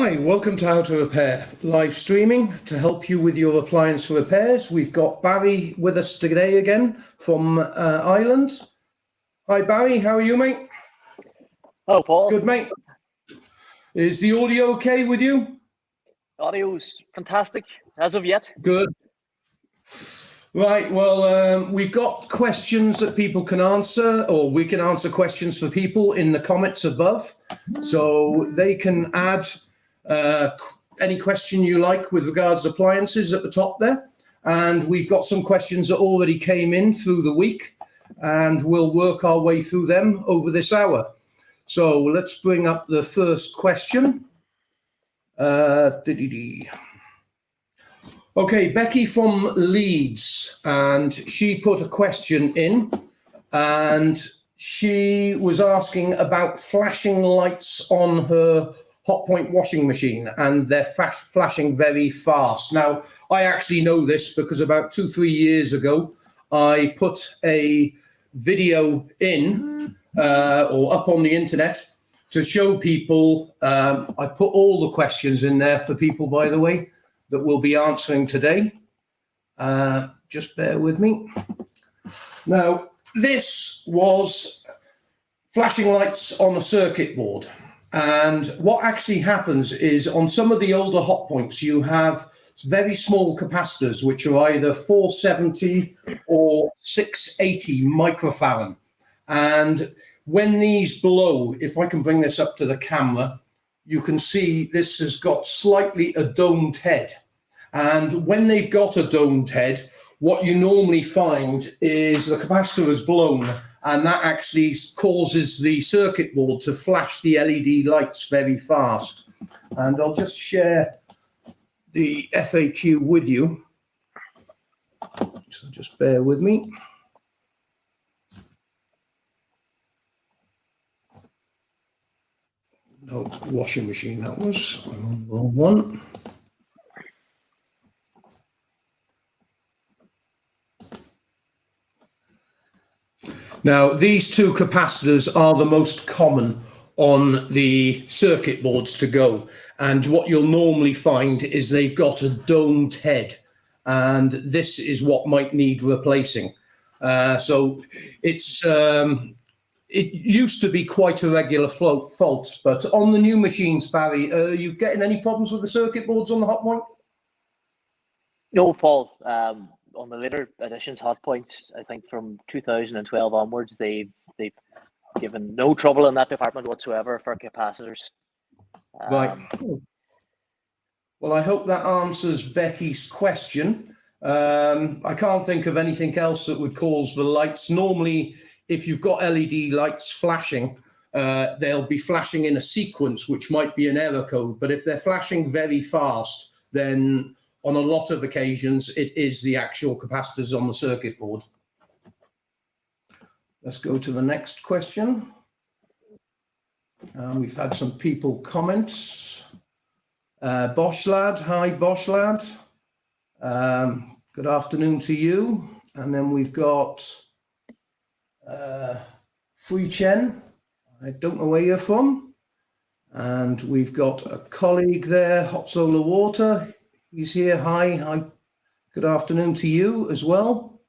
Hi, welcome to How to Repair, live streaming to help you with your appliance repairs. We've got Barry with us today again from Ireland. Hi Barry, how are you, mate? Hello, Paul. Good, mate. Is the audio okay with you? Audio's fantastic, as of yet. Good. Right, well, we've got questions that people can answer, or we can answer questions for people in the comments above. So they can add any question you like with regards to appliances at the top there. And we've got some questions that already came in through the week, and we'll work our way through them over this hour. So let's bring up the first question. Okay, Becky from Leeds, and she put a question in, and she was asking about flashing lights on her Hotpoint washing machine, and they're flashing very fast. Now, I actually know this because about 2-3 years ago, I put a video in or up on the internet to show people. I put all the questions in there for people, by the way, that we'll be answering today. Just bear with me. Now, this was flashing lights on a circuit board. And what actually happens is on some of the older Hotpoints, you have very small capacitors, which are either 470 or 680 microfarad. And when these blow, if I can bring this up to the camera, you can see this has got slightly a domed head. And when they've got a domed head, what you normally find is the capacitor is blown, and that actually causes the circuit board to flash the LED lights very fast. And I'll just share the FAQ with you. So just bear with me. No, washing machine, that was. I'm on the wrong one. Now, these two capacitors are the most common on the circuit boards to go. And what you'll normally find is they've got a domed head. And this is what might need replacing. So it's it used to be quite a regular fault, but on the new machines, Barry, are you getting any problems with the circuit boards on the Hotpoint? No, Paul. On the later editions, Hotpoints, I think from 2012 onwards, they've given no trouble in that department whatsoever for capacitors. Right. Well, I hope that answers Becky's question. I can't think of anything else that would cause the lights. Normally, if you've got LED lights flashing, they'll be flashing in a sequence, which might be an error code. But if they're flashing very fast, then on a lot of occasions, it is the actual capacitors on the circuit board. Let's go to the next question. We've had some people comment. Bosch lad, hi Bosch lad. Good afternoon to you. And then we've got Free Chen. I don't know where you're from. And we've got a colleague there, Hot Solar Water. He's here. Hi. Hi. Good afternoon to you as well.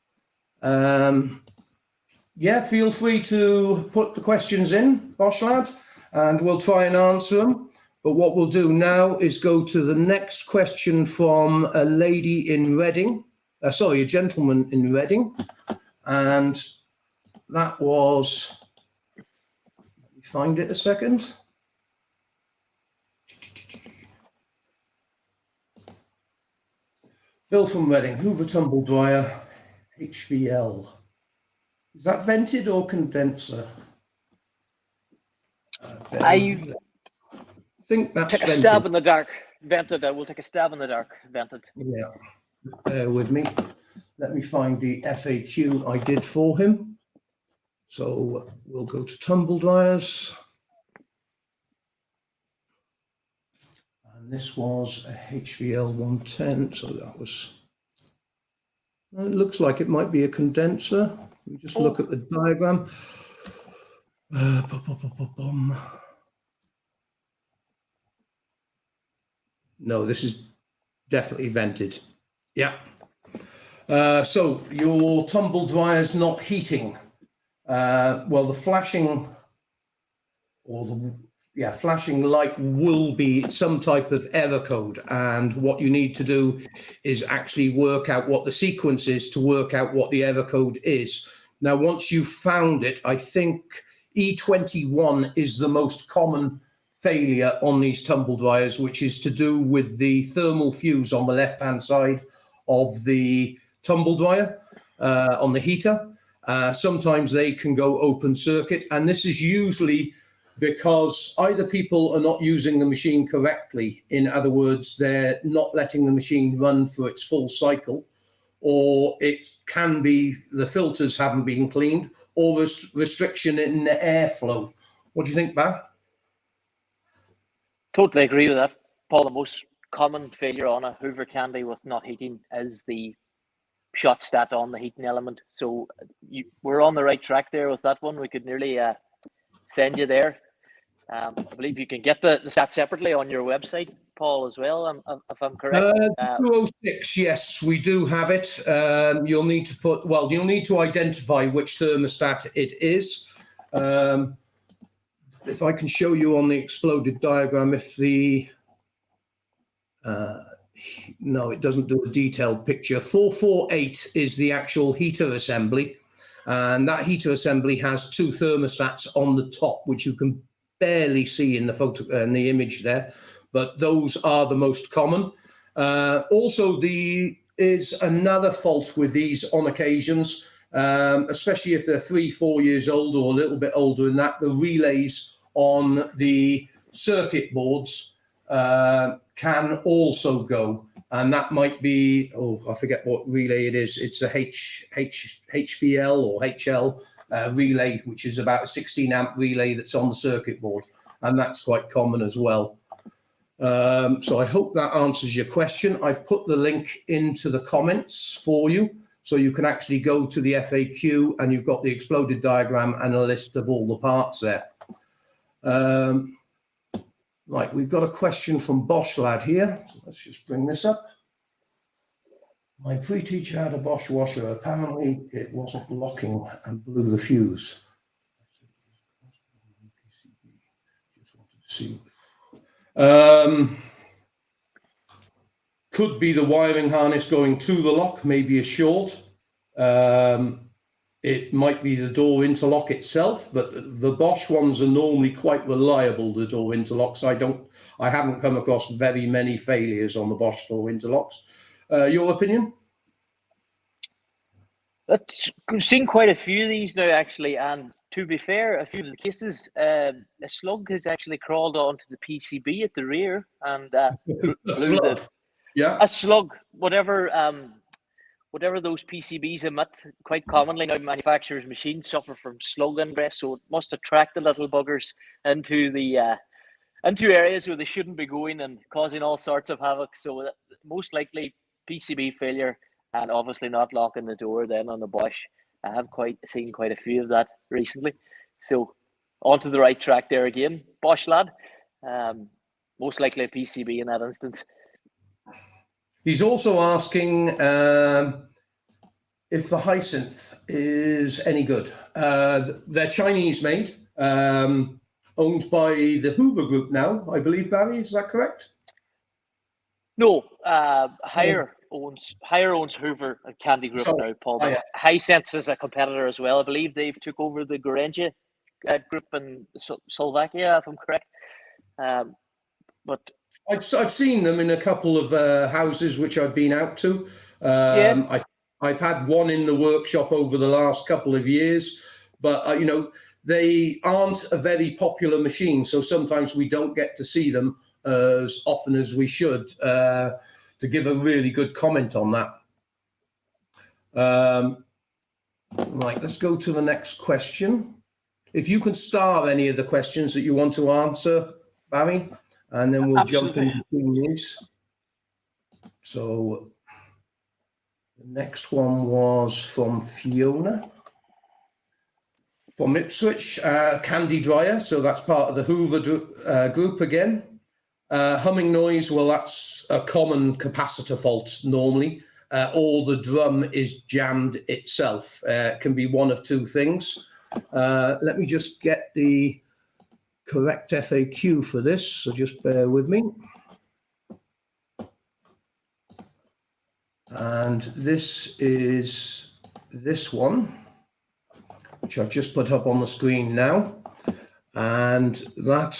Yeah, feel free to put the questions in, Bosch lad, and we'll try and answer them. But what we'll do now is go to the next question from a lady in Reading. Sorry, a gentleman in Reading. And that was, let me find it a second. Bill from Reading, Hoover Tumble Dryer HVL. Is that vented or condenser? I think that's take a vented. stab in the dark. Vented. I will take a stab in the dark. Vented. Yeah, bear with me. Let me find the FAQ I did for him. So we'll go to tumble dryers. And this was a HVL10, so that was, it looks like it might be a condenser. We just look at the diagram. No, this is definitely vented. Yeah. So your tumble dryer's not heating. Well, the flashing or the flashing light will be some type of error code, and what you need to do is actually work out what the sequence is to work out what the error code is. Now, once you've found it, I think E21 is the most common failure on these tumble dryers, which is to do with the thermal fuse on the left-hand side of the tumble dryer on the heater. Sometimes they can go open circuit, and this is usually because either people are not using the machine correctly. In other words, they're not letting the machine run for its full cycle, or it can be the filters haven't been cleaned, or restriction in the airflow. What do you think, Bar? Totally agree with that, Paul. The most common failure on a Hoover candy with not heating is the shot stat on the heating element. So we're on the right track there with that one. We could nearly send you there. I believe you can get the stats separately on your website, Paul, as well, if I'm correct. 206, yes, we do have it. You'll need to identify which thermostat it is. If I can show you on the exploded diagram, if the no, it doesn't do a detailed picture. 448 is the actual heater assembly, and that heater assembly has two thermostats on the top, which you can barely see in the photo and the image there, but those are the most common. Also, is another fault with these on occasions, especially if they're 3-4 years old or a little bit older than that. The relays on the circuit boards can also go, and that might be, I forget what relay it is. It's a HVL or HL relay, which is about a 16 amp relay that's on the circuit board, and that's quite common as well. So I hope that answers your question. I've put the link into the comments for you, so you can actually go to the FAQ, and you've got the exploded diagram and a list of all the parts there. Right, we've got a question from Bosch Lad here. Let's just bring this up. My pre-teacher had a Bosch washer. Apparently it wasn't locking and blew the fuse. Just wanted to see. Could be the wiring harness going to the lock, maybe a short. It might be the door interlock itself, but the Bosch ones are normally quite reliable, the door interlocks. I haven't come across very many failures on the Bosch door interlocks. Your opinion? We've seen quite a few of these now, actually, and to be fair, a few of the cases, a slug has actually crawled onto the PCB at the rear and blew a slug, whatever those PCBs emit. Quite commonly now, manufacturers' machines suffer from slug ingress, so it must attract the little buggers into the into areas where they shouldn't be going and causing all sorts of havoc. So most likely PCB failure, and obviously not locking the door then on the Bosch. I have seen quite a few of that recently. So onto the right track there again, Bosch lad. Most likely a PCB in that instance. He's also asking if the Hyacinth is any good. They're Chinese made, owned by the Hoover Group now, I believe, Barry, is that correct? No, Hire owns Hoover and Candy Group now, Paul. But Hyacinth is a competitor as well. I believe they've took over the Gorenje group in Slovakia, if I'm correct. But I've seen them in a couple of houses which I've been out to. I've had one in the workshop over the last couple of years, but they aren't a very popular machine, so sometimes we don't get to see them as often as we should to give a really good comment on that. Right, let's go to the next question. If you can star any of the questions that you want to answer, Barry, and then we'll jump in between these. So the next one was from Fiona from Ipswich, Candy Dryer. So that's part of the Hoover group again. Humming noise, well, that's a common capacitor fault normally, or the drum is jammed itself. It can be one of two things. Let me just get the correct FAQ for this, so just bear with me. And this is this one, which I've just put up on the screen now. And that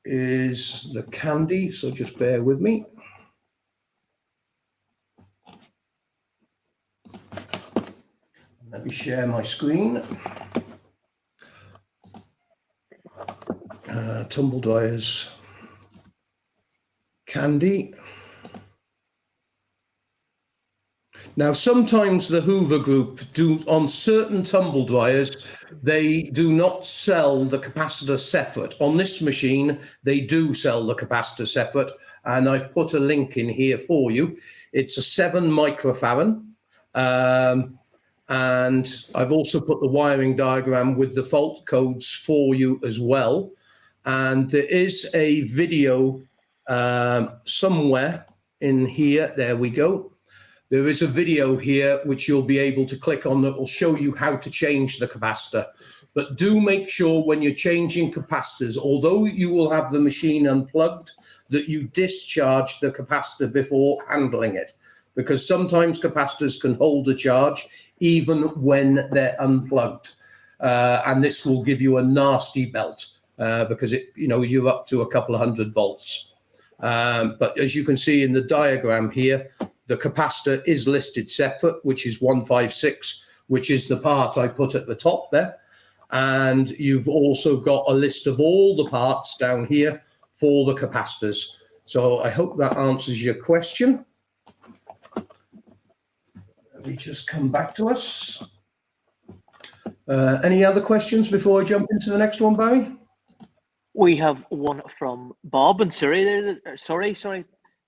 is the candy, so just bear with me. Let me share my screen. Tumble dryers, candy. Now, sometimes the Hoover Group do, on certain tumble dryers, they do not sell the capacitor separate. On this machine, they do sell the capacitor separate, and I've put a link in here for you. It's a 7 microfarad, and I've also put the wiring diagram with the fault codes for you as well. And there is a video somewhere in here. There we go. There is a video here which you'll be able to click on that will show you how to change the capacitor. But do make sure when you're changing capacitors, although you will have the machine unplugged, that you discharge the capacitor before handling it, because sometimes capacitors can hold a charge even when they're unplugged. And this will give you a nasty belt because you're up to a couple of 100 volts. But as you can see in the diagram here, the capacitor is listed separate, which is 156, which is the part I put at the top there. And you've also got a list of all the parts down here for the capacitors. So I hope that answers your question. Let me just come back to us. Any other questions before I jump into the next one, Barry? We have one from Bob and Surrey there. Sorry,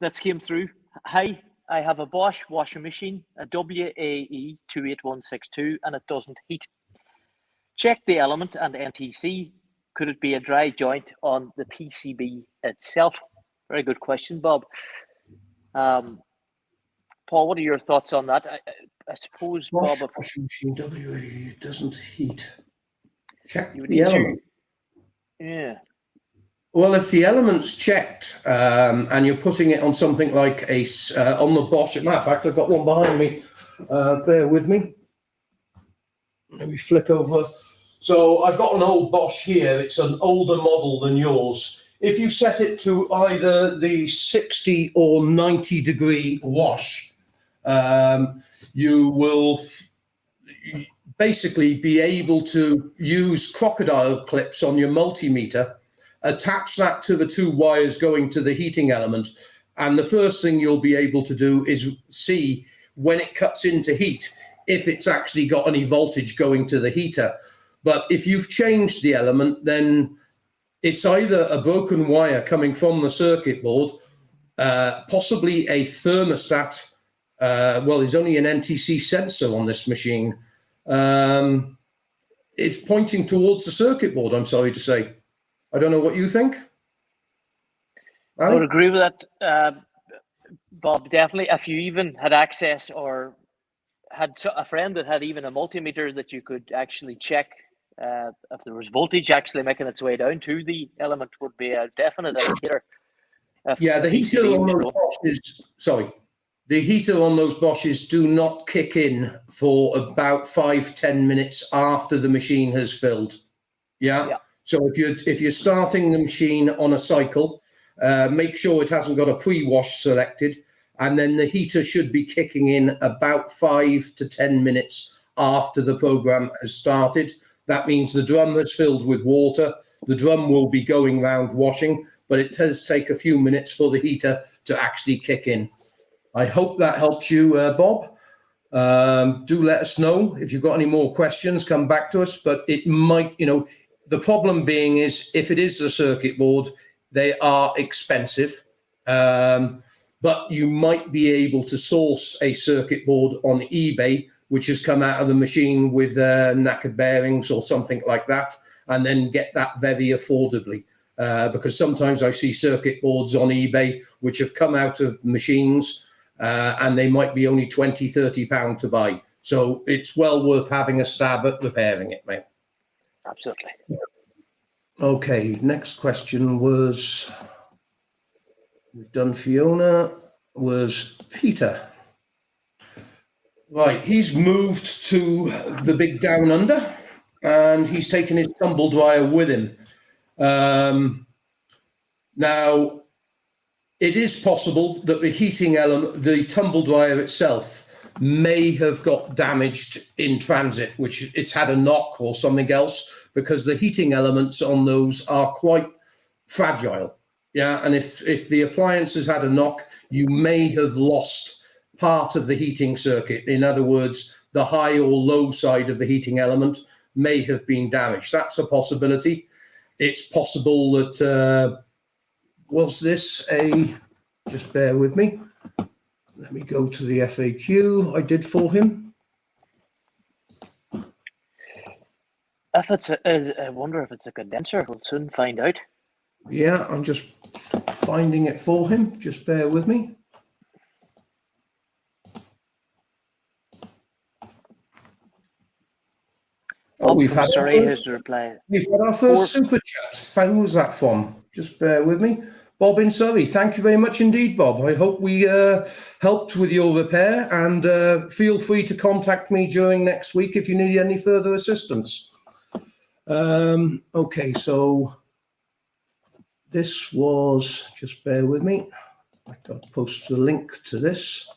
that came through. Hi, I have a Bosch washing machine, a WAE28162, and it doesn't heat. Check the element and NTC. Could it be a dry joint on the PCB itself? Very good question, Bob. Paul, what are your thoughts on that? I suppose, Bosch Bob, washing machine WA doesn't heat. Check the element. Yeah. Well, if the element's checked and you're putting it on something like on the Bosch, matter of fact, I've got one behind me. Bear with me. Let me flick over. So I've got an old Bosch here. It's an older model than yours. If you set it to either the 60 or 90 degree wash, you will basically be able to use crocodile clips on your multimeter, attach that to the 2 wires going to the heating element, and the first thing you'll be able to do is see when it cuts into heat if it's actually got any voltage going to the heater. But if you've changed the element, then it's either a broken wire coming from the circuit board, possibly a thermostat. Well, there's only an NTC sensor on this machine. It's pointing towards the circuit board, I'm sorry to say. I don't know what you think. I would agree with that, Bob, definitely. If you even had access or had a friend that had even a multimeter that you could actually check if there was voltage actually making its way down to the element, would be a definite indicator. Yeah, the heater on those Bosches, the heater on those Bosches do not kick in for about 5-10 minutes after the machine has filled. Yeah. So if you're starting the machine on a cycle, make sure it hasn't got a pre-wash selected, and then the heater should be kicking in about 5 to 10 minutes after the program has started. That means the drum has filled with water. The drum will be going round washing, but it does take a few minutes for the heater to actually kick in. I hope that helps you, Bob. Do let us know if you've got any more questions. Come back to us, but it might, the problem being is if it is the circuit board, they are expensive, but you might be able to source a circuit board on eBay, which has come out of the machine with knackered bearings or something like that, and then get that very affordably. because sometimes I see circuit boards on eBay which have come out of machines and they might be only £20–30 to buy. So it's well worth having a stab at repairing it, mate. Absolutely. Okay, next question was, we've done Fiona, was Peter. Right, he's moved to the big down under and he's taken his tumble dryer with him. Now, it is possible that the heating element, the tumble dryer itself, may have got damaged in transit, which it's had a knock or something else, because the heating elements on those are quite fragile. Yeah, and if the appliance has had a knock, you may have lost part of the heating circuit. In other words, the high or low side of the heating element may have been damaged. That's a possibility. It's possible that, was this a, just bear with me. Let me go to the FAQ I did for him. If it's I wonder if it's a condenser. We'll soon find out. Yeah, I'm just finding it for him. Just bear with me. Oh, we've had our first super chat. When was that from? Just bear with me. Bob in Surrey. Thank you very much indeed, Bob. I hope we helped with your repair, and feel free to contact me during next week if you need any further assistance. Okay, so this was, just bear with me. I got to post a link to this.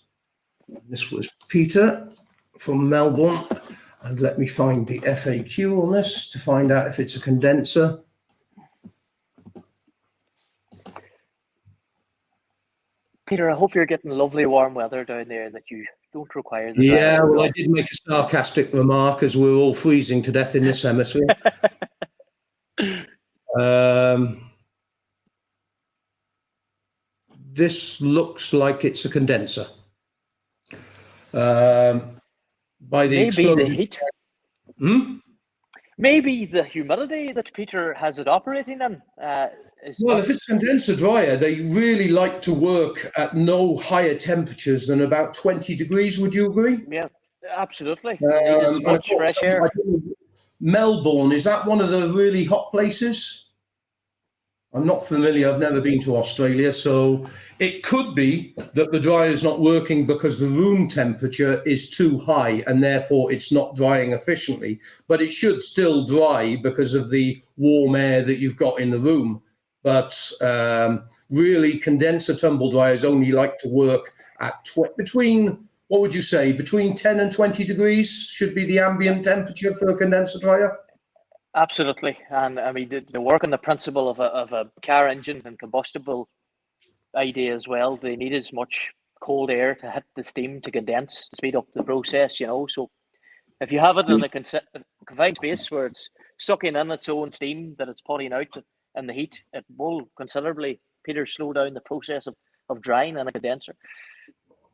This was Peter from Melbourne. And let me find the FAQ on this to find out if it's a condenser. Peter, I hope you're getting lovely warm weather down there that you don't require the Yeah, dryer. well, I did make a sarcastic remark as we're all freezing to death in this hemisphere. This looks like it's a condenser. By the maybe the heat. Maybe the humidity that Peter has it operating in. Well, if it's condenser dryer, they really like to work at no higher temperatures than about 20 degrees. Would you agree? Yeah, absolutely. Much fresh air. Melbourne, is that one of the really hot places? I'm not familiar. I've never been to Australia, so it could be that the dryer is not working because the room temperature is too high and therefore it's not drying efficiently. But it should still dry because of the warm air that you've got in the room. But really, condenser tumble dryers only like to work at between, what would you say, between 10 and 20 degrees should be the ambient temperature for a condenser dryer? Absolutely, and I mean they work on the principle of a car engine and combustible idea as well. They need as much cold air to hit the steam to condense to speed up the process. You know, so if you have it in a confined space where it's sucking in its own steam that it's putting out in the heat, it will considerably, Peter, slow down the process of drying in a condenser.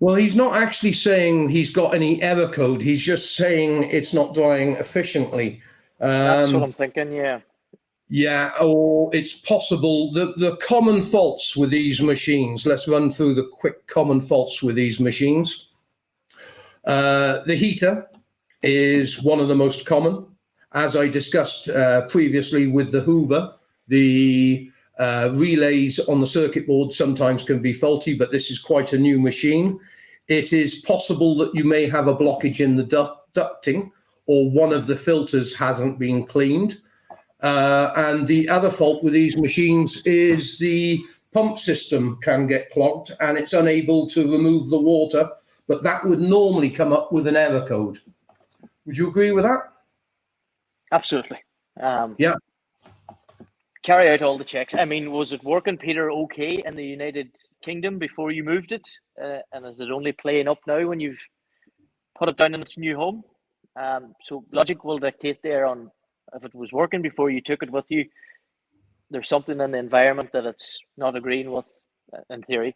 Well, he's not actually saying he's got any error code. He's just saying it's not drying efficiently. That's what I'm thinking, yeah. Yeah, or it's possible that the common faults with these machines, let's run through the quick common faults with these machines. The heater is one of the most common. As I discussed previously with the Hoover, the relays on the circuit board sometimes can be faulty, but this is quite a new machine. It is possible that you may have a blockage in the ducting, or one of the filters hasn't been cleaned. And the other fault with these machines is the pump system can get clogged and it's unable to remove the water, but that would normally come up with an error code. Would you agree with that? Absolutely. Yeah. Carry out all the checks. I mean, was it working, Peter, okay in the United Kingdom before you moved it? And is it only playing up now when you've put it down in its new home? So logic will dictate there on if it was working before you took it with you. There's something in the environment that it's not agreeing with, in theory.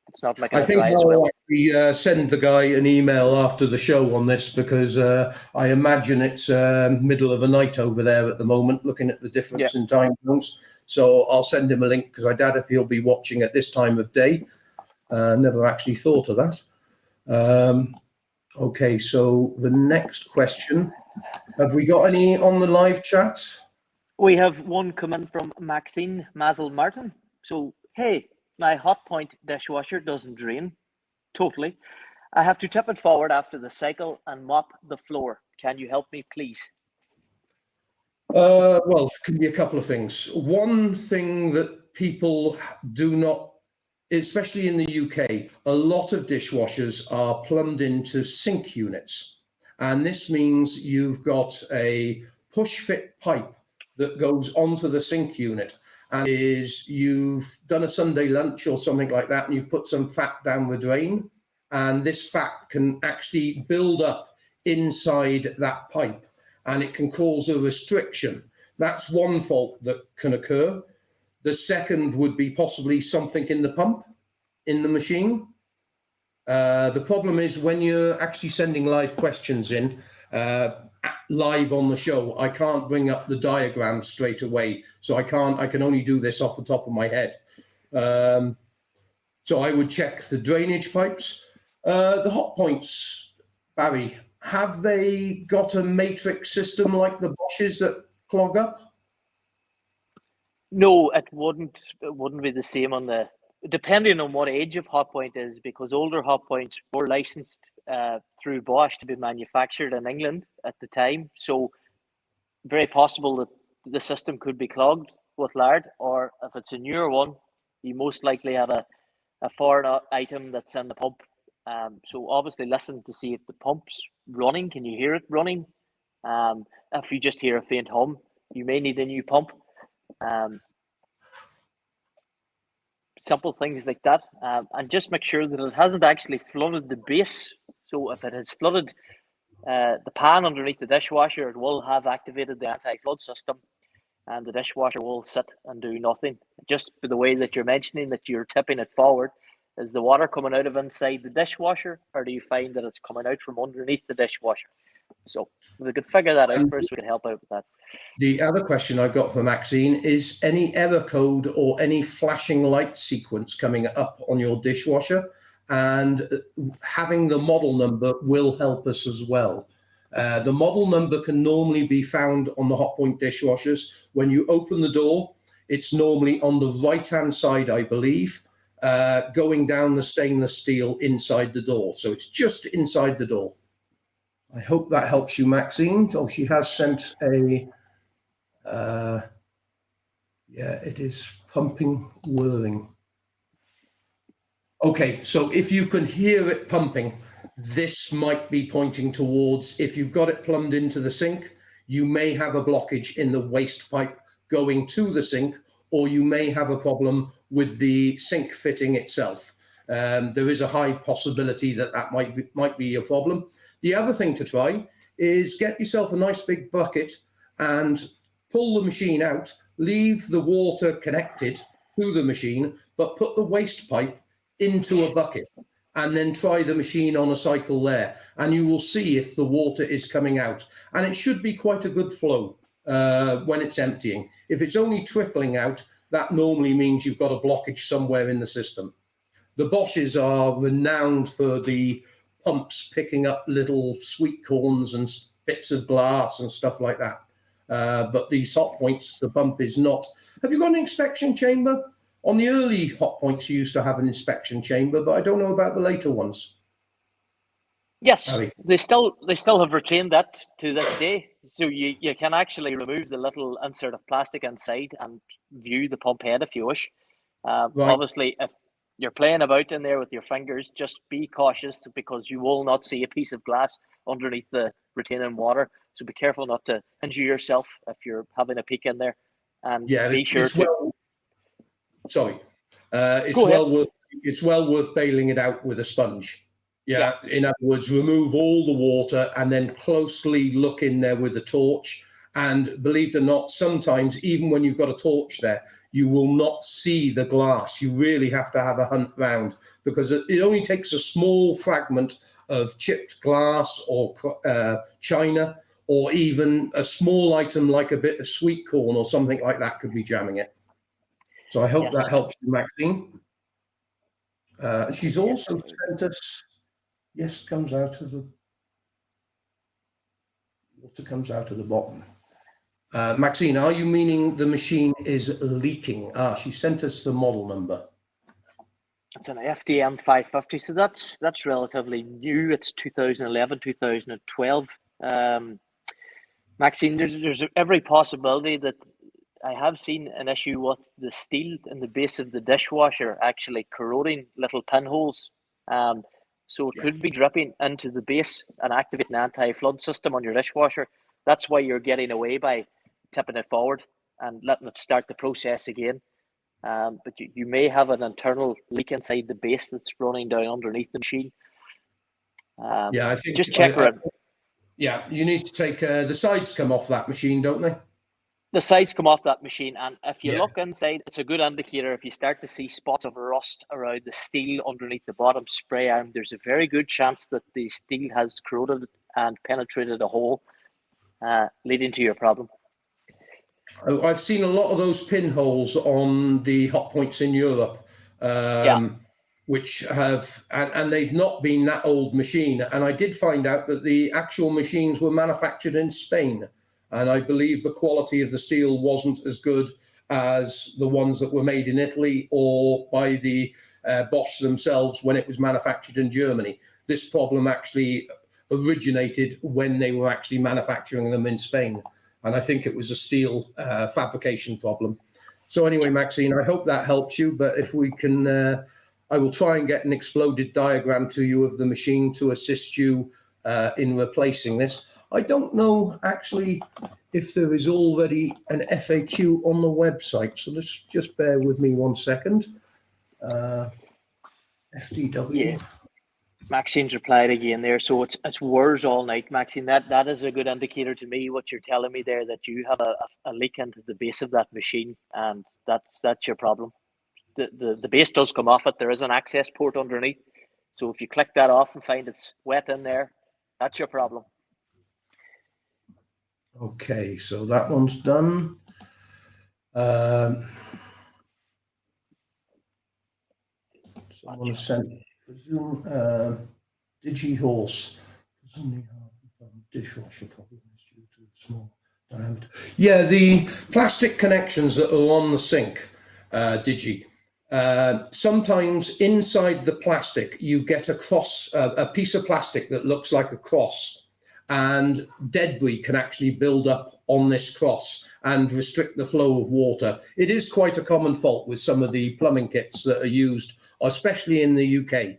It's not making it dry as well. We send the guy an email after the show on this because I imagine it's middle of the night over there at the moment, looking at the difference in time zones. So I'll send him a link because I doubt if he'll be watching at this time of day. Never actually thought of that. Okay, so the next question. Have we got any on the live chat? We have one comment from Maxine Mazel Martin. So, hey, my Hotpoint dishwasher doesn't drain. Totally. I have to tip it forward after the cycle and mop the floor. Can you help me, please? Well, it can be a couple of things. One thing that people do not, especially in the UK, a lot of dishwashers are plumbed into sink units. And this means you've got a push-fit pipe that goes onto the sink unit. And you've done a Sunday lunch or something like that, and you've put some fat down the drain. And this fat can actually build up inside that pipe, and it can cause a restriction. That's one fault that can occur. The second would be possibly something in the pump, in the machine. The problem is when you're actually sending live questions in, live on the show, I can't bring up the diagram straight away. So I can only do this off the top of my head. So I would check the drainage pipes. The Hotpoints, Barry, have they got a matrix system like the Bosches that clog up? No, it wouldn't be the same on the, depending on what age of Hotpoint is, because older Hotpoints were licensed through Bosch to be manufactured in England at the time. So very possible that the system could be clogged with lard, or if it's a newer one, you most likely have a foreign item that's in the pump. So obviously listen to see if the pump's running. Can you hear it running? If you just hear a faint hum, you may need a new pump. Simple things like that, and just make sure that it hasn't actually flooded the base. So if it has flooded the pan underneath the dishwasher, it will have activated the anti-flood system, and the dishwasher will sit and do nothing. Just by the way that you're mentioning that you're tipping it forward, is the water coming out of inside the dishwasher, or do you find that it's coming out from underneath the dishwasher? So if we could figure that out first, we could help out with that. The other question I got from Maxine is any error code or any flashing light sequence coming up on your dishwasher, and having the model number will help us as well. The model number can normally be found on the Hotpoint dishwashers. When you open the door, it's normally on the right-hand side, I believe, going down the stainless steel inside the door. So it's just inside the door. I hope that helps you, Maxine. Oh, she has sent a, yeah, it is pumping, whirring. Okay, so if you can hear it pumping, this might be pointing towards, if you've got it plumbed into the sink, you may have a blockage in the waste pipe going to the sink, or you may have a problem with the sink fitting itself. There is a high possibility that that might be a problem. The other thing to try is get yourself a nice big bucket and pull the machine out, leave the water connected to the machine, but put the waste pipe into a bucket and then try the machine on a cycle there. And you will see if the water is coming out. And it should be quite a good flow when it's emptying. If it's only trickling out, that normally means you've got a blockage somewhere in the system. The Bosches are renowned for the pumps picking up little sweet corns and bits of glass and stuff like that. But these Hotpoints, the pump is not. Have you got an inspection chamber? On the early Hotpoints, you used to have an inspection chamber, but I don't know about the later ones. Yes, they still have retained that to this day. So you can actually remove the little insert of plastic inside and view the pump head if you wish. Right. Obviously, if you're playing about in there with your fingers, just be cautious because you will not see a piece of glass underneath the retaining water. So be careful not to injure yourself if you're having a peek in there. And yeah, be sure to. Sorry, it's well worth bailing it out with a sponge. Yeah. In other words, remove all the water and then closely look in there with a torch. And believe it or not, sometimes even when you've got a torch there, you will not see the glass. You really have to have a hunt round because it only takes a small fragment of chipped glass or china, or even a small item like a bit of sweet corn or something like that could be jamming it. So I hope Yes. that helps you, Maxine. She's also sent us, yes, comes out of the, water comes out of the bottom. Maxine, are you meaning the machine is leaking? She sent us the model number. It's an FDM550, so that's relatively new. It's 2011, 2012. Maxine, there's every possibility that I have seen an issue with the steel in the base of the dishwasher actually corroding little pinholes. So it could be dripping into the base and activating an anti-flood system on your dishwasher. That's why you're getting away by tipping it forward and letting it start the process again. But you may have an internal leak inside the base that's running down underneath the machine. Yeah, I think just check around. Yeah, you need to take the sides come off that machine, don't they? The sides come off that machine, and if you look inside, it's a good indicator. If you start to see spots of rust around the steel underneath the bottom spray arm, there's a very good chance that the steel has corroded and penetrated a hole, leading to your problem. I've seen a lot of those pinholes on the Hotpoints in Europe, which have, and they've not been that old machine. And I did find out that the actual machines were manufactured in Spain. And I believe the quality of the steel wasn't as good as the ones that were made in Italy or by the Bosch themselves when it was manufactured in Germany. This problem actually originated when they were actually manufacturing them in Spain. And I think it was a steel fabrication problem. So anyway, Maxine, I hope that helps you. But if we can, I will try and get an exploded diagram to you of the machine to assist you in replacing this. I don't know actually if there is already an FAQ on the website. So let's just bear with me 1 second. FDW. Yeah. Maxine's replied again there. So it's whirs all night, Maxine. That is a good indicator to me, what you're telling me there, that you have a leak into the base of that machine, and that's your problem. The base does come off it. There is an access port underneath. So if you click that off and find it's wet in there, that's your problem. Okay, so that one's done. Someone has sent DigiHorse. Dishwasher problem is due to small diameter. Yeah, the plastic connections that are on the sink, Digi. Sometimes inside the plastic, you get a piece of plastic that looks like a cross. And debris can actually build up on this cross and restrict the flow of water. It is quite a common fault with some of the plumbing kits that are used, especially in the UK,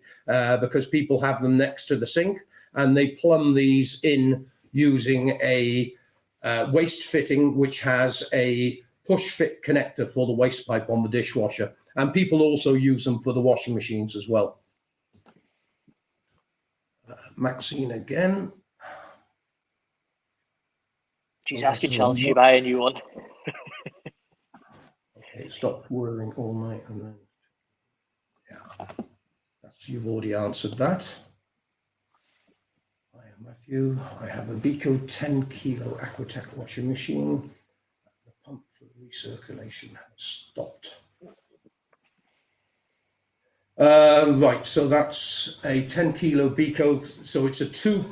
because people have them next to the sink and they plumb these in using a waste fitting, which has a push fit connector for the waste pipe on the dishwasher. And people also use them for the washing machines as well. Maxine again. She's asking, shall she buy a new one? Okay, stop whirring all night and then, you've already answered that. Hi, I'm Matthew. I have a Beko 10 kilo aquatech washing machine. The pump for recirculation has stopped. Right, so that's a 10 kilo Beko. So it's a two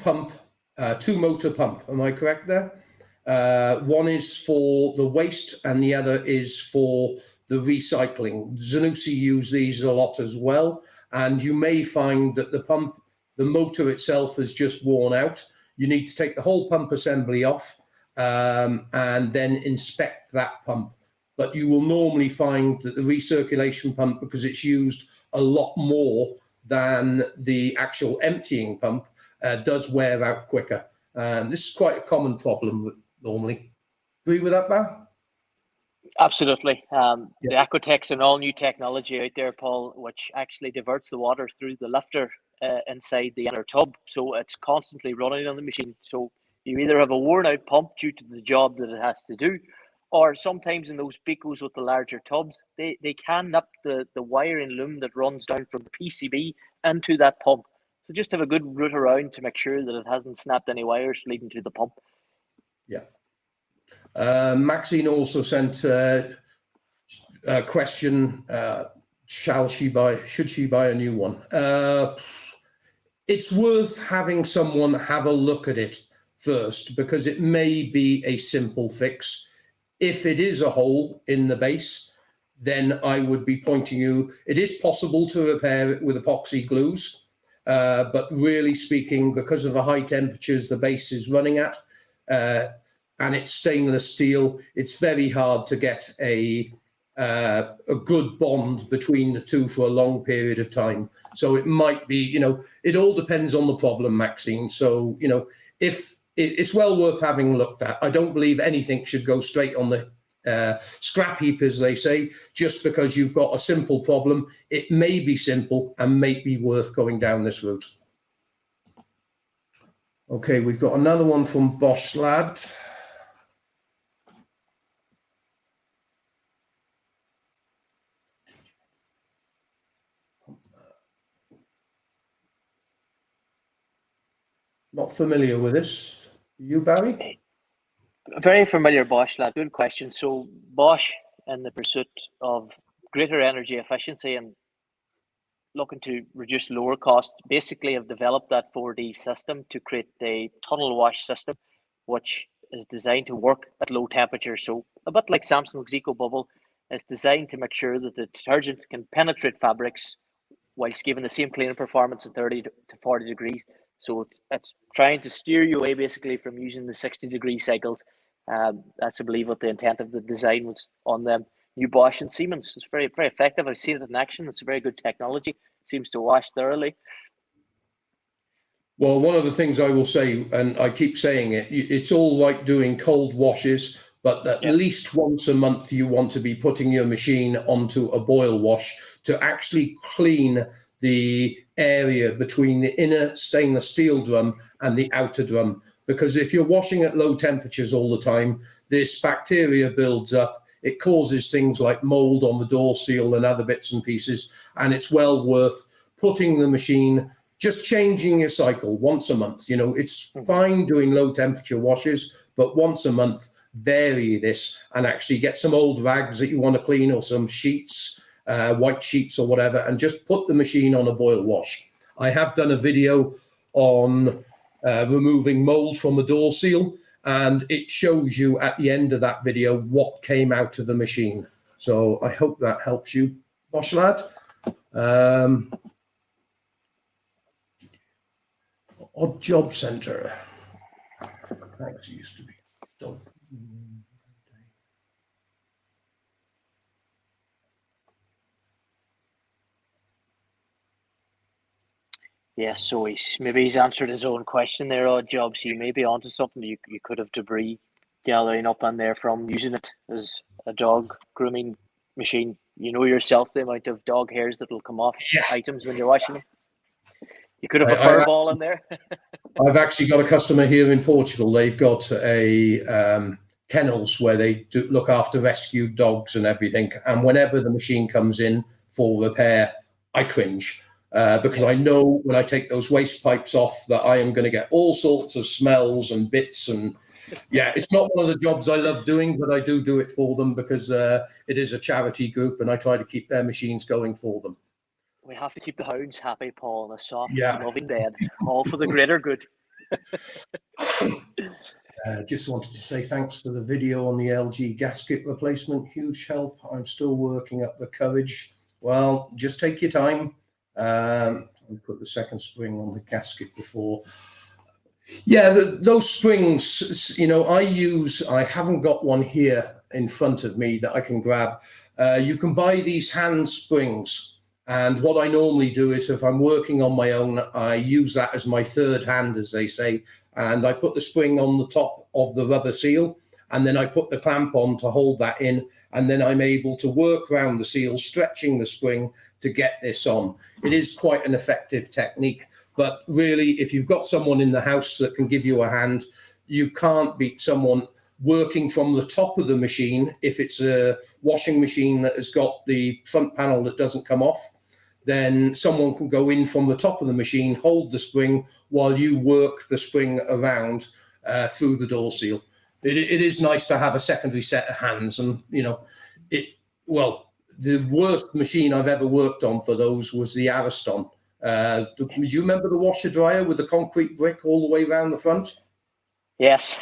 motor pump. Am I correct there? One is for the waste and the other is for the recycling. Zanussi use these a lot as well. And you may find that the motor itself has just worn out. You need to take the whole pump assembly off and then inspect that pump. But you will normally find that the recirculation pump, because it's used a lot more than the actual emptying pump, does wear out quicker. This is quite a common problem normally. Agree with that, Bar? Absolutely. The aquatech's an all new technology out there, Paul, which actually diverts the water through the lifter inside the inner tub. So it's constantly running on the machine. So you either have a worn out pump due to the job that it has to do, or sometimes in those Bekos with the larger tubs, they can nip the wiring loom that runs down from the PCB into that pump. So just have a good route around to make sure that it hasn't snapped any wires leading to the pump. Yeah. Maxine also sent question, should she buy a new one? It's worth having someone have a look at it first, because it may be a simple fix. If it is a hole in the base, then I would be pointing you, it is possible to repair it with epoxy glues, but really speaking, because of the high temperatures the base is running at, and it's stainless steel, it's very hard to get a good bond between the two for a long period of time. So it might be, you know, it all depends on the problem, Maxine. So, you know, if it's well worth having looked at. I don't believe anything should go straight on the scrap heap, as they say, just because you've got a simple problem. It may be simple and may be worth going down this route. Okay, we've got another one from Bosch Lad. Not familiar with this. You, Barry? Very familiar, Bosch lad. Good question. So Bosch, in the pursuit of greater energy efficiency and looking to reduce lower cost, basically have developed that 4D system to create a tunnel wash system, which is designed to work at low temperature. So a bit like Samsung's Eco Bubble, it's designed to make sure that the detergent can penetrate fabrics whilst giving the same cleaning performance at 30 to 40 degrees. So it's trying to steer you away basically from using the 60-degree cycles. That's, I believe, what the intent of the design was on them new Bosch and Siemens. It's very, very effective. I've seen it in action. It's a very good technology. It seems to wash thoroughly. Well, one of the things I will say, and I keep saying it, it's all right doing cold washes, but at least once a month you want to be putting your machine onto a boil wash to actually clean the area between the inner stainless steel drum and the outer drum. Because if you're washing at low temperatures all the time, this bacteria builds up. It causes things like mold on the door seal and other bits and pieces. And it's well worth putting the machine, just changing your cycle once a month. You know, it's fine doing low temperature washes, but once a month, vary this and actually get some old rags that you want to clean or some sheets, white sheets or whatever, and just put the machine on a boil wash. I have done a video on removing mold from a door seal, and it shows you at the end of that video what came out of the machine. So I hope that helps you, Bosch lad. Odd Job Centre. Thanks, it used to be. Yeah, so he's answered his own question there, Odd Job. So you may be onto something. You could have debris gathering up on there from using it as a dog grooming machine. You know yourself the amount of dog hairs that will come off items when you're washing them. You could have a fur ball in there. I've actually got a customer here in Portugal. They've got a kennels where they do look after rescued dogs and everything. And whenever the machine comes in for repair, I cringe. Because I know when I take those waste pipes off that I am going to get all sorts of smells and bits. And yeah, it's not one of the jobs I love doing, but I do it for them because it is a charity group and I try to keep their machines going for them. We have to keep the hounds happy, Paul, and a soft, loving bed, all for the greater good. Just wanted to say thanks for the video on the LG gasket replacement. Huge help. I'm still working up the courage. Well, just take your time. I'll put the second spring on the gasket before. Yeah, those springs, you know, I haven't got one here in front of me that I can grab. You can buy these hand springs. And what I normally do is if I'm working on my own, I use that as my third hand, as they say. And I put the spring on the top of the rubber seal, and then I put the clamp on to hold that in. And then I'm able to work around the seal, stretching the spring to get this on. It is quite an effective technique. But really, if you've got someone in the house that can give you a hand, you can't beat someone working from the top of the machine. If it's a washing machine that has got the front panel that doesn't come off, then someone can go in from the top of the machine, hold the spring while you work the spring around through the door seal. It is nice to have a secondary set of hands, and you know, well, the worst machine I've ever worked on for those was the Ariston. Do you remember the washer dryer with the concrete brick all the way around the front? Yes.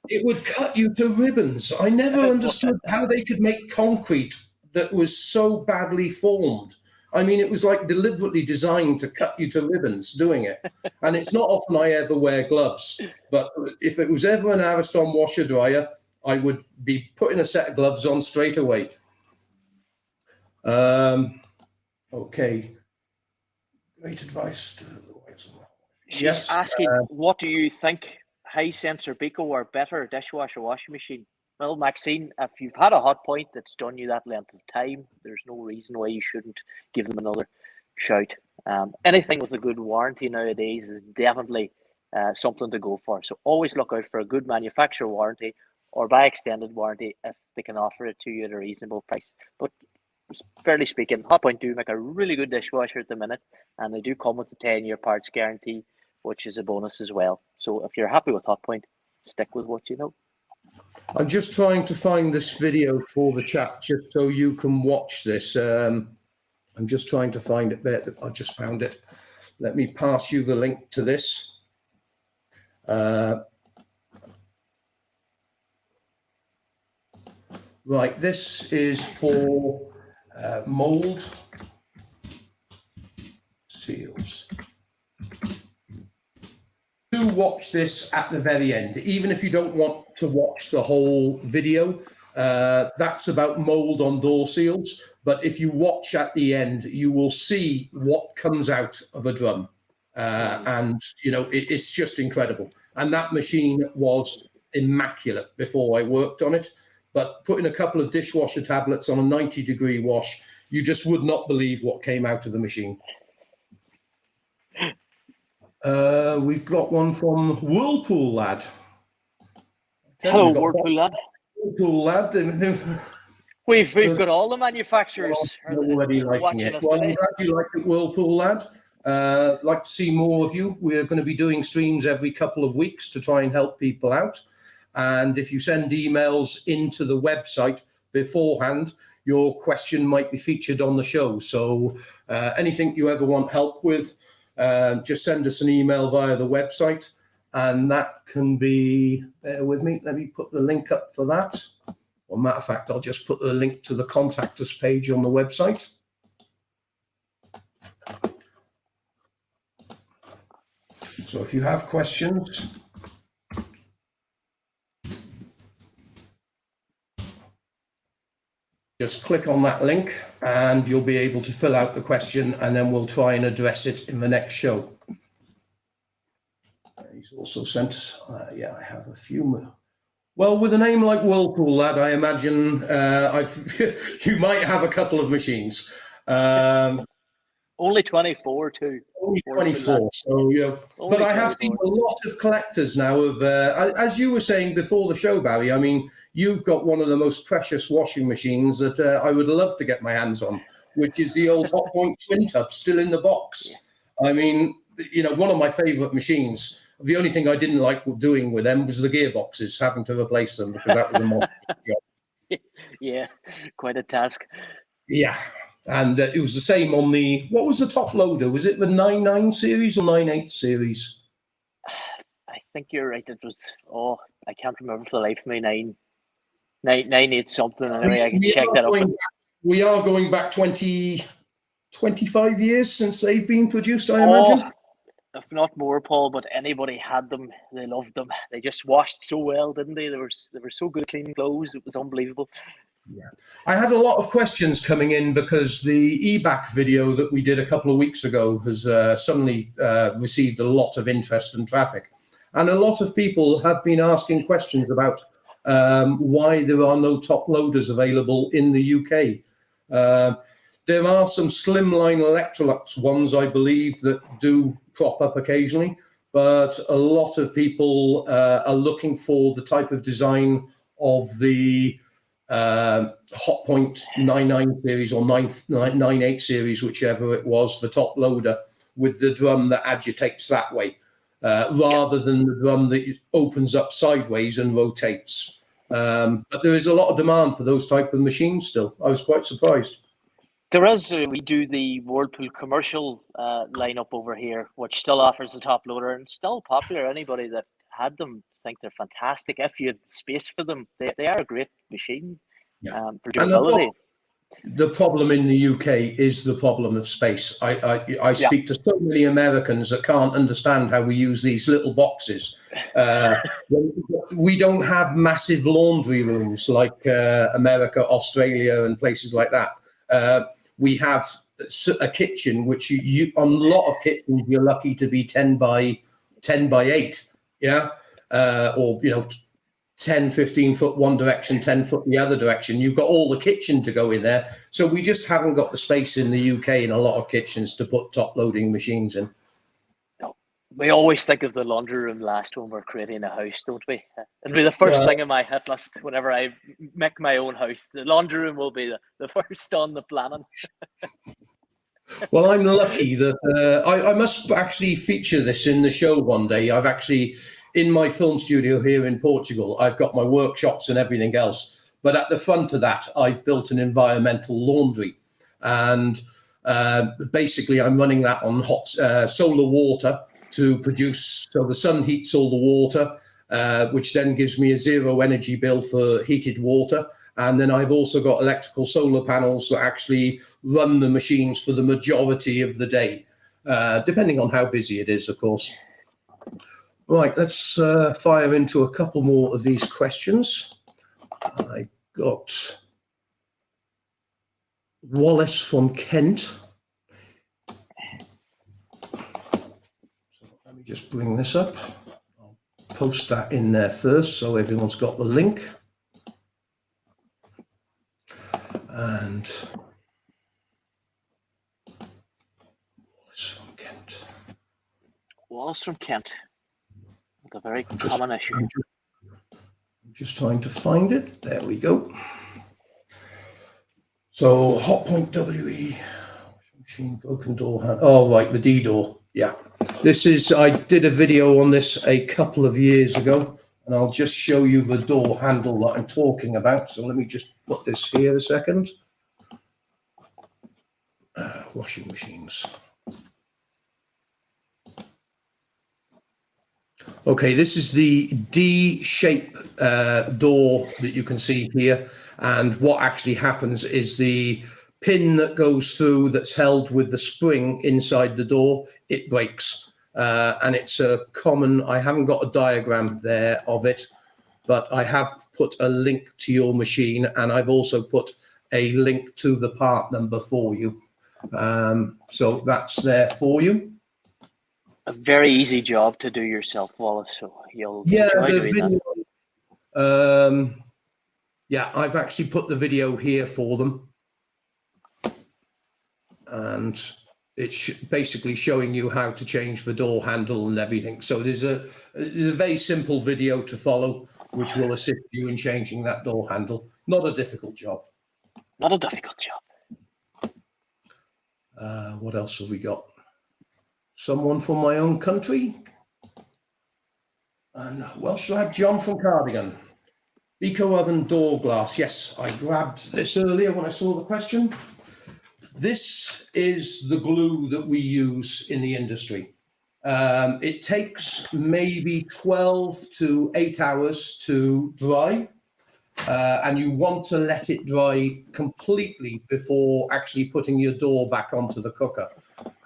It would cut you to ribbons. I never understood how they could make concrete that was so badly formed. I mean, it was like deliberately designed to cut you to ribbons doing it. And it's not often I ever wear gloves, but if it was ever an Ariston washer dryer, I would be putting a set of gloves on straight away. Okay. Great advice to the whites. She's asking, what do you think, high sensor Beko or better dishwasher washing machine? Well, Maxine, if you've had a Hotpoint that's done you that length of time, there's no reason why you shouldn't give them another shout. Anything with a good warranty nowadays is definitely something to go for. So always look out for a good manufacturer warranty or buy extended warranty if they can offer it to you at a reasonable price. But fairly speaking, Hotpoint do make a really good dishwasher at the minute, and they do come with a 10-year parts guarantee, which is a bonus as well. So if you're happy with Hotpoint, stick with what you know. I'm just trying to find this video for the chat just so you can watch this. I'm just trying to find it there. I just found it. Let me pass you the link to this. Right, this is for mold seals. Do watch this at the very end, even if you don't want to watch the whole video. That's about mold on door seals, but if you watch at the end, you will see what comes out of a drum, and you know it's just incredible. And that machine was immaculate before I worked on it, but putting a couple of dishwasher tablets on a 90-degree wash, you just would not believe what came out of the machine. We've got one from Whirlpool Lad. Hello, Whirlpool Lad. Whirlpool Lad. We've got all the manufacturers already liking it. Well, I'm glad you like it, Whirlpool Lad. Like to see more of you. We're going to be doing streams every couple of weeks to try and help people out. And if you send emails into the website beforehand, your question might be featured on the show. So anything you ever want help with, just send us an email via the website, and that can be, bear with me, let me put the link up for that. Well, matter of fact, I'll just put the link to the contact us page on the website. So if you have questions, just click on that link and you'll be able to fill out the question, and then we'll try and address it in the next show. He's also sent us, yeah, I have a few more. Well, with a name like Whirlpool Lad, I imagine you might have a couple of machines. Only 24 too. Only 24, so, you know, but I have seen a lot of collectors now of, as you were saying before the show, Barry, I mean, you've got one of the most precious washing machines that I would love to get my hands on, which is the old Hotpoint Twin Tub still in the box. I mean, you know, one of my favorite machines. The only thing I didn't like doing with them was the gearboxes, having to replace them, because that was a monster job. Yeah, quite a task. Yeah. And it was the same on the, what was the top loader? Was it the 99 series or 98 series? I think you're right. It was, I can't remember for the life of me, 98 something. Anyway, I can check that up. We are going back 25 years since they've been produced, I imagine. If not more, Paul, but anybody had them, they loved them. They just washed so well, didn't they? They were so good at cleaning clothes. It was unbelievable. Yeah, I had a lot of questions coming in because the eBack video that we did a couple of weeks ago has suddenly received a lot of interest and traffic. And a lot of people have been asking questions about why there are no top loaders available in the UK. There are some slimline Electrolux ones, I believe, that do crop up occasionally, but a lot of people are looking for the type of design of the Hotpoint 99 series or 98 series, whichever it was, the top loader with the drum that agitates that way, rather than the drum that opens up sideways and rotates. But there is a lot of demand for those type of machines still. I was quite surprised. There is. We do the Whirlpool commercial lineup over here, which still offers the top loader and still popular. Anybody that had them think they're fantastic. If you have space for them, they are a great machine for durability. The problem in the UK is the problem of space. I speak to so many Americans that can't understand how we use these little boxes. We don't have massive laundry rooms like America, Australia, and places like that. We have a kitchen, which you on a lot of kitchens, you're lucky to be 10 by 8, or 10, 15 foot one direction, 10 foot the other direction. You've got all the kitchen to go in there. So we just haven't got the space in the UK in a lot of kitchens to put top loading machines in. No, we always think of the laundry room last when we're creating a house, don't we? It'll be the first thing in my hit list whenever I make my own house. The laundry room will be the first on the planning. Well, I'm lucky that I must actually feature this in the show one day. I've actually, in my film studio here in Portugal, I've got my workshops and everything else. But at the front of that, I've built an environmental laundry. And basically, I'm running that on hot solar water to produce, so the sun heats all the water, which then gives me a zero energy bill for heated water. And then I've also got electrical solar panels that actually run the machines for the majority of the day, depending on how busy it is, of course. Right, let's fire into a couple more of these questions. I got Wallace from Kent. So let me just bring this up. I'll post that in there first so everyone's got the link. And Wallace from Kent. Wallace from Kent. It's a very common issue. I'm just trying to find it. There we go. So Hotpoint WE machine, broken door handle. Oh, right, the D door. Yeah. This is, I did a video on this a couple of years ago, and I'll just show you the door handle that I'm talking about. So let me just put this here a second. Washing machines. Okay, this is the D-shape door that you can see here. And what actually happens is the pin that goes through that's held with the spring inside the door, it breaks. And it's a common, I haven't got a diagram there of it, but I have put a link to your machine, and I've also put a link to the part number for you. So that's there for you. A very easy job to do yourself, Wallace. So you'll enjoy doing that. Yeah, I've actually put the video here for them, and it's basically showing you how to change the door handle and everything. So there's a very simple video to follow, which will assist you in changing that door handle. Not a difficult job. Not a difficult job. What else have we got? Someone from my own country. And Welsh lad John from Cardigan. Eco oven door glass. Yes, I grabbed this earlier when I saw the question. This is the glue that we use in the industry. It takes maybe 12 to 8 hours to dry. And you want to let it dry completely before actually putting your door back onto the cooker.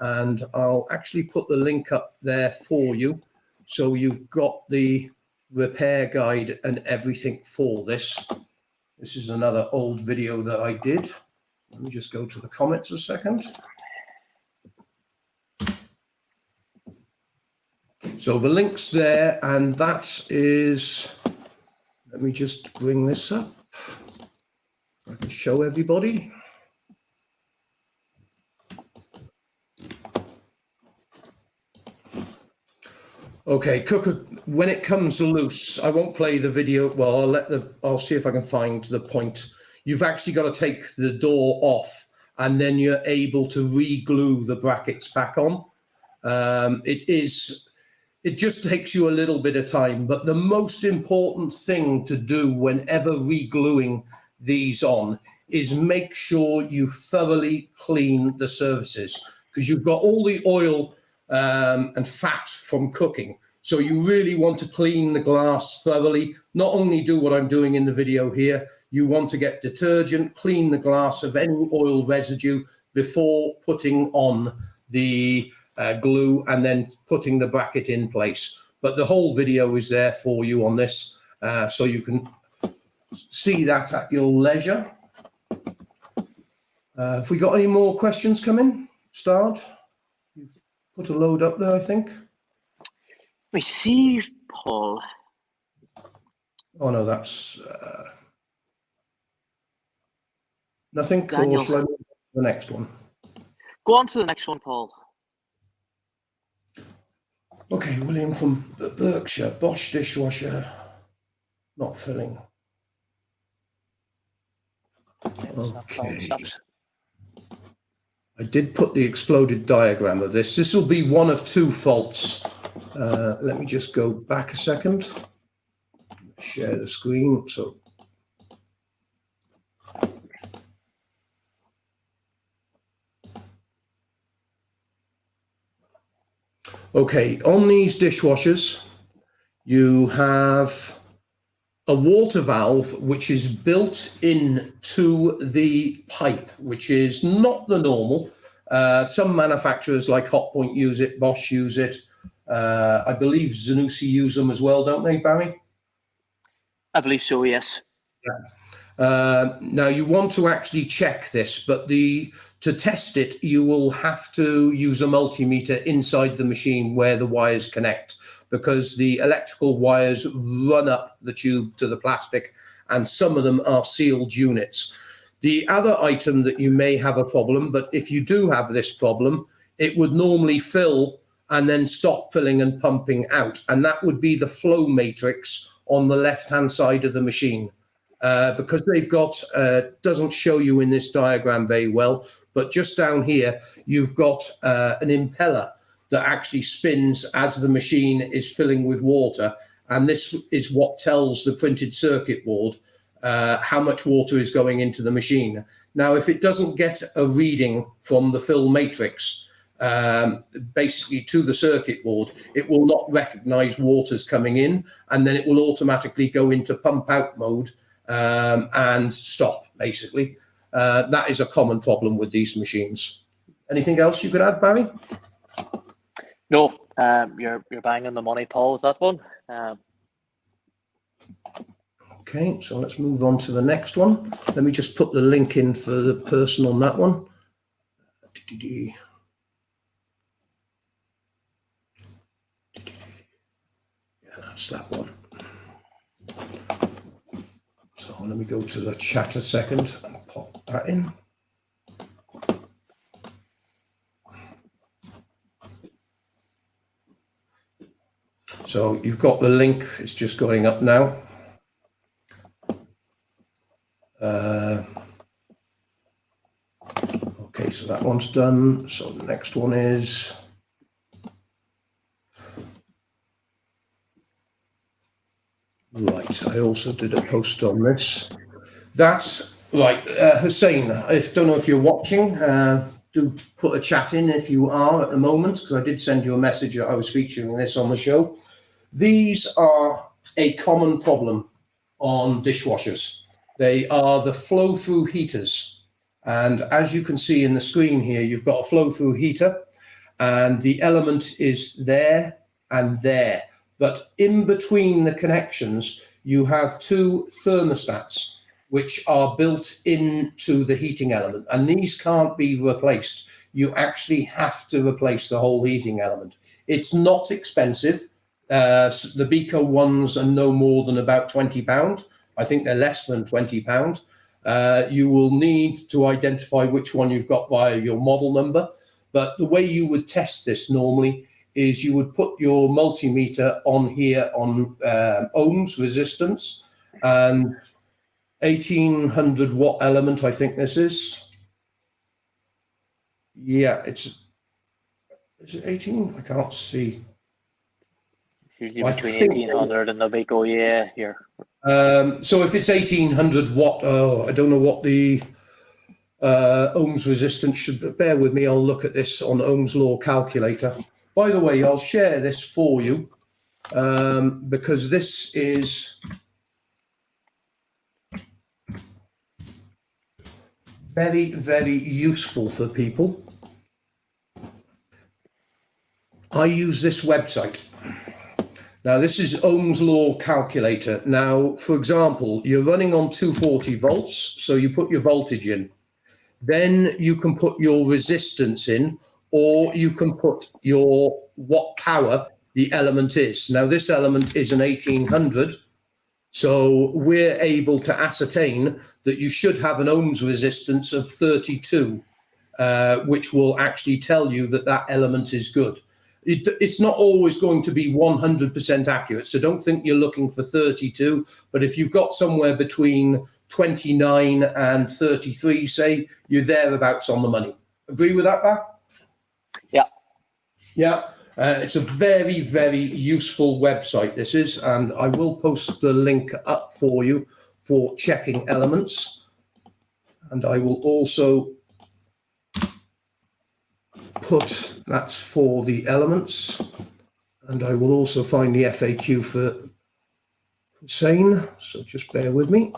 And I'll actually put the link up there for you. So you've got the repair guide and everything for this. This is another old video that I did. Let me just go to the comments a second. So the link's there, and that is, let me just bring this up. I can show everybody. Okay, cooker, when it comes loose, I won't play the video. Well, I'll see if I can find the point. You've actually got to take the door off, and then you're able to re-glue the brackets back on. It is, it just takes you a little bit of time. But the most important thing to do whenever re-gluing these on is make sure you thoroughly clean the surfaces, because you've got all the oil and fat from cooking. So you really want to clean the glass thoroughly. Not only do what I'm doing in the video here, you want to get detergent, clean the glass of any oil residue before putting on the glue and then putting the bracket in place. But the whole video is there for you on this, so you can see that at your leisure. Have we got any more questions coming? Start. You've put a load up there, I think. We see, Paul. Oh no, that's nothing. Daniel. Cool. Shall I move on to the next one? Go on to the next one, Paul. Okay, William from Berkshire, Bosch dishwasher, not filling. Okay. I did put the exploded diagram of this. This will be one of two faults. Let me just go back a second. Share the screen. So, okay, on these dishwashers, you have a water valve which is built into the pipe, which is not the normal. Some manufacturers like Hotpoint use it, Bosch use it. I believe Zanussi use them as well, don't they, Barry? I believe so, yes. Yeah. Now you want to actually check this, but to test it, you will have to use a multimeter inside the machine where the wires connect, because the electrical wires run up the tube to the plastic, and some of them are sealed units. The other item that you may have a problem, but if you do have this problem, it would normally fill and then stop filling and pumping out. And that would be the flow matrix on the left-hand side of the machine. Because they've got, doesn't show you in this diagram very well, but just down here, you've got an impeller that actually spins as the machine is filling with water. And this is what tells the printed circuit board how much water is going into the machine. Now, if it doesn't get a reading from the fill matrix, basically to the circuit board, it will not recognize water's coming in, and then it will automatically go into pump out mode and stop, basically. That is a common problem with these machines. Anything else you could add, Barry? No, you're bang on the money, Paul, with that one. Okay, so let's move on to the next one. Let me just put the link in for the person on that one. Yeah, that's that one. So let me go to the chat a second and pop that in. So you've got the link, it's just going up now. Okay, so that one's done. So the next one is right. I also did a post on this. That's right, Hussein. I don't know if you're watching. Do put a chat in if you are at the moment, because I did send you a message that I was featuring this on the show. These are a common problem on dishwashers. They are the flow-through heaters. And as you can see in the screen here, you've got a flow-through heater, and the element is there and there. But in between the connections, you have two thermostats, which are built into the heating element, and these can't be replaced. You actually have to replace the whole heating element. It's not expensive. The Beko ones are no more than about £20. I think they're less than £20. You will need to identify which one you've got via your model number. But the way you would test this normally is you would put your multimeter on here on ohms resistance, and 1800 watt element, I think this is. Yeah, is it 18? I can't see. Usually I between think 1800 and the Beko, yeah, here. so. If it's 1800 watt, I don't know what the ohms resistance should. Bear with me. I'll look at this on Ohm's law calculator. By the way, I'll share this for you because this is very, very useful for people. I use this website. Now, this is Ohm's law calculator. Now, for example, you're running on 240 volts, so you put your voltage in. Then you can put your resistance in, or you can put your watt power the element is. Now, this element is an 1800, so we're able to ascertain that you should have an ohms resistance of 32, which will actually tell you that that element is good. It's not always going to be 100% accurate, so don't think you're looking for 32, but if you've got somewhere between 29 and 33, say, you're thereabouts on the money. Agree with that, Bah? Yeah. Yeah, it's a very, very useful website, this is, and I will post the link up for you for checking elements, and I will also put that's for the elements, and I will also find the FAQ for sane, so just bear with me.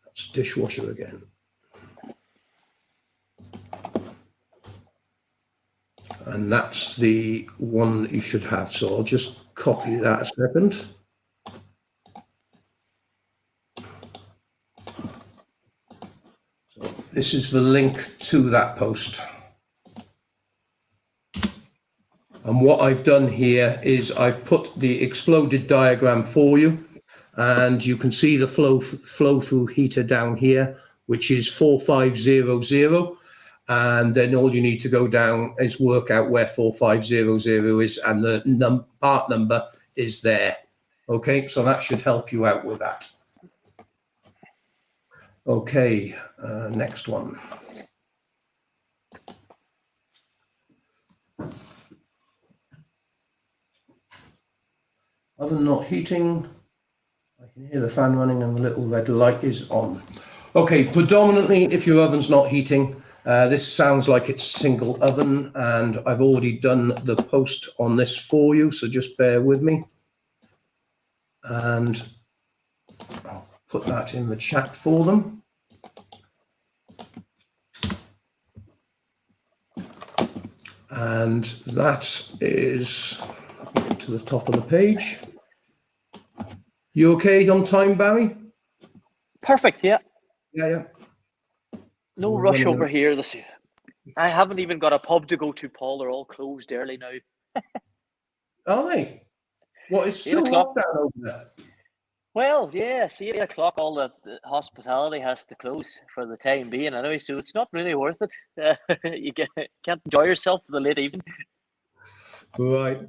That's dishwasher again. And that's the one that you should have, so I'll just copy that a second. So this is the link to that post. And what I've done here is I've put the exploded diagram for you, and you can see the flow through heater down here, which is 4500. And then all you need to go down is work out where 4500 is, and the part number is there. Okay, so that should help you out with that. Okay, next one. Oven not heating. I can hear the fan running and the little red light is on. Okay, predominantly if your oven's not heating, this sounds like it's a single oven, and I've already done the post on this for you, so just bear with me. And I'll put that in the chat for them. And that is to the top of the page. You okay on time, Barry? Perfect, yeah. Yeah. No We're rush running over out. here this year. I haven't even got a pub to go to, Paul. They're all closed early now. Are they? What, it's 8 still o'clock. lockdown over there? Well, yeah, see, 8 o'clock, all the hospitality has to close for the time being anyway, so it's not really worth it. You can't enjoy yourself for the late evening. Right.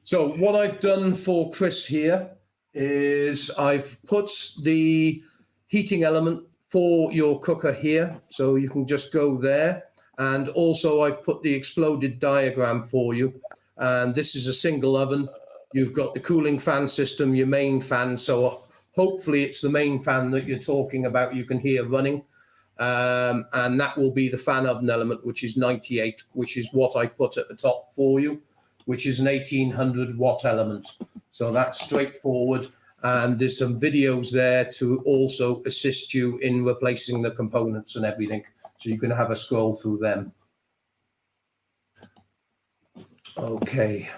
So what I've done for Chris here is I've put the heating element for your cooker here, so you can just go there. And also I've put the exploded diagram for you. And this is a single oven. You've got the cooling fan system, your main fan. So hopefully it's the main fan that you're talking about you can hear running. And that will be the fan oven element, which is 98, which is what I put at the top for you, which is an 1800 watt element. So that's straightforward. And there's some videos there to also assist you in replacing the components and everything. So you can have a scroll through them. Okay.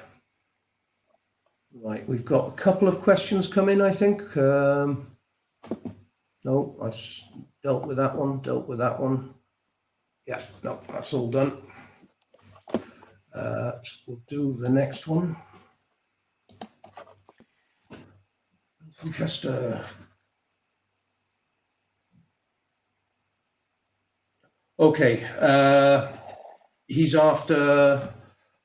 Right, we've got a couple of questions come in, I think. No, I've dealt with that one, Yeah, no, that's all done. We'll do the next one. Just okay, he's after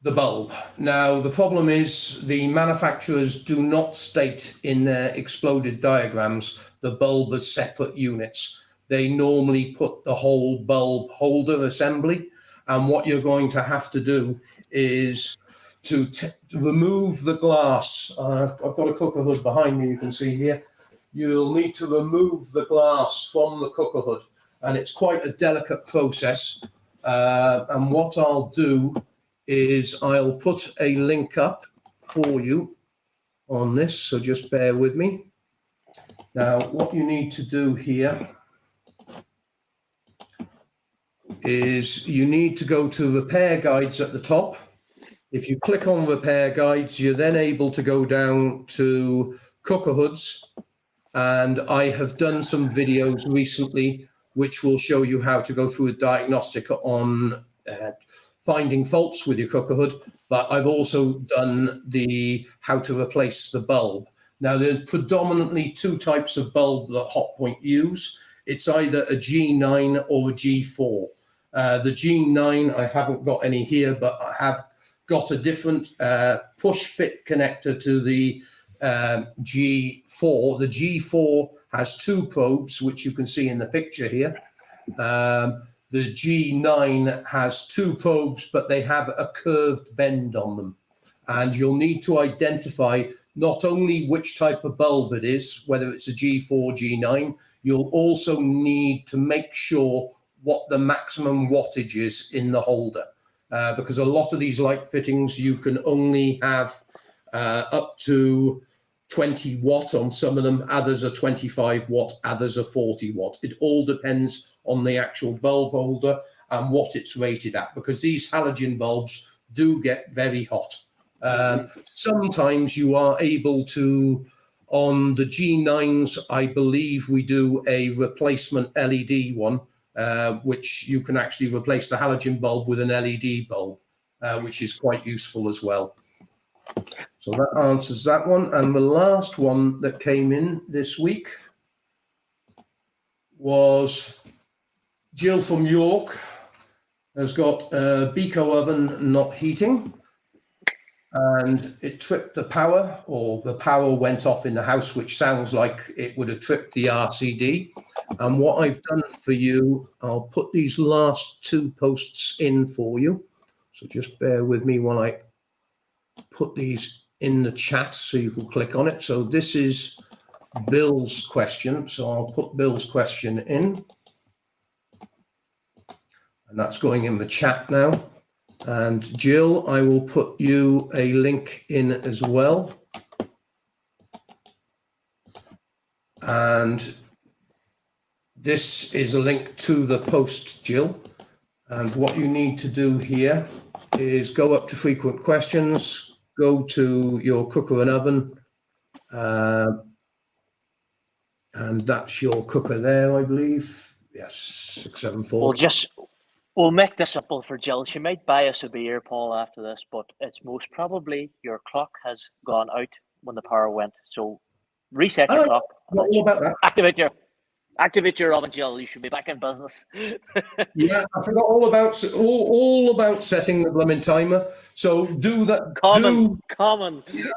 the bulb. Now, the problem is the manufacturers do not state in their exploded diagrams the bulb as separate units. They normally put the whole bulb holder assembly, and what you're going to have to do is to remove the glass. I've got a cooker hood behind me, you can see here. You'll need to remove the glass from the cooker hood, and it's quite a delicate process. And what I'll do is I'll put a link up for you on this, so just bear with me. Now, what you need to do here is you need to go to repair guides at the top. If you click on repair guides, you're then able to go down to cooker hoods. And I have done some videos recently which will show you how to go through a diagnostic on finding faults with your cooker hood. But I've also done the how to replace the bulb. Now, there's predominantly two types of bulb that Hotpoint use. It's either a G9 or a G4. The G9, I haven't got any here, but I have got a different push fit connector to the G4. The G4 has two probes, which you can see in the picture here. The G9 has two probes, but they have a curved bend on them. And you'll need to identify not only which type of bulb it is, whether it's a G4, G9, you'll also need to make sure what the maximum wattage is in the holder. Because a lot of these light fittings, you can only have up to 20 watt on some of them, others are 25 watt, others are 40 watt. It all depends on the actual bulb holder and what it's rated at, because these halogen bulbs do get very hot. Sometimes you are able to, on the G9s, I believe we do a replacement LED one, which you can actually replace the halogen bulb with an LED bulb, which is quite useful as well. So that answers that one. And the last one that came in this week was Jill from York has got a Beko oven not heating, and it tripped the power, or the power went off in the house, which sounds like it would have tripped the RCD. And what I've done for you, I'll put these last two posts in for you. So just bear with me while I put these in the chat so you can click on it. So this is Bill's question. So I'll put Bill's question in. And that's going in the chat now. And Jill, I will put you a link in as well. And this is a link to the post, Jill. And what you need to do here is go up to frequent questions, go to your cooker and oven. And that's your cooker there, I believe. Yes, 674. We'll make this simple for Jill. She might buy us a beer, Paul, after this, but it's most probably your clock has gone out when the power went. So reset your clock. Not all about that. Activate your oven, Jill. You should be back in business. Yeah, I forgot all about setting the blooming timer. So do that. Common. Yeah.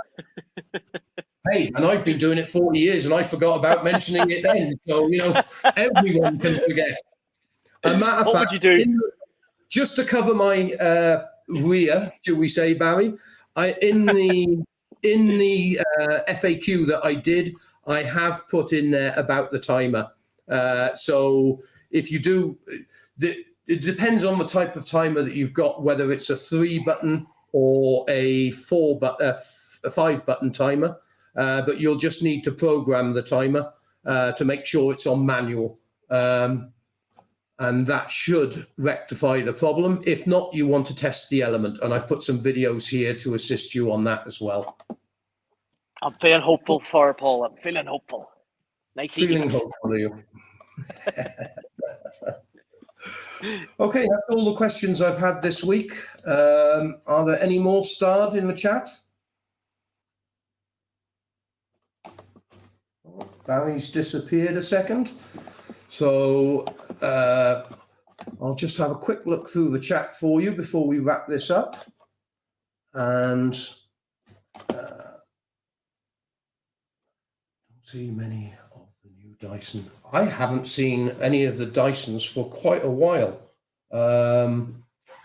Hey, and I've been doing it 40 years, and I forgot about mentioning it then. So everyone can forget. A matter of fact, what would you do? Just to cover my rear, shall we say, Barry? In the FAQ that I did, I have put in there about the timer. So if you do, it depends on the type of timer that you've got, whether it's a 3-button or a 5-button timer. But you'll just need to program the timer to make sure it's on manual. And that should rectify the problem. If not, you want to test the element. And I've put some videos here to assist you on that as well. I'm feeling hopeful for Paul. I'm feeling hopeful. Nice, feeling hopeful for you. Okay, that's all the questions I've had this week. Are there any more starred in the chat? Oh, Barry's disappeared a second. So I'll just have a quick look through the chat for you before we wrap this up. And don't see many of the new Dyson. I haven't seen any of the Dysons for quite a while.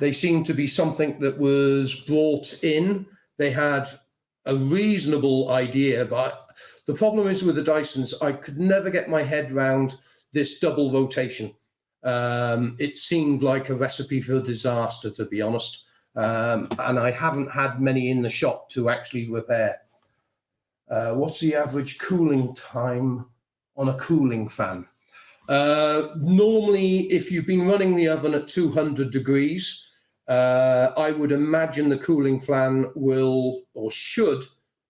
They seemed to be something that was brought in. They had a reasonable idea, but the problem is with the Dysons, I could never get my head round this double rotation. It seemed like a recipe for disaster, to be honest. And I haven't had many in the shop to actually repair. What's the average cooling time on a cooling fan? Normally, if you've been running the oven at 200 degrees, I would imagine the cooling fan will or should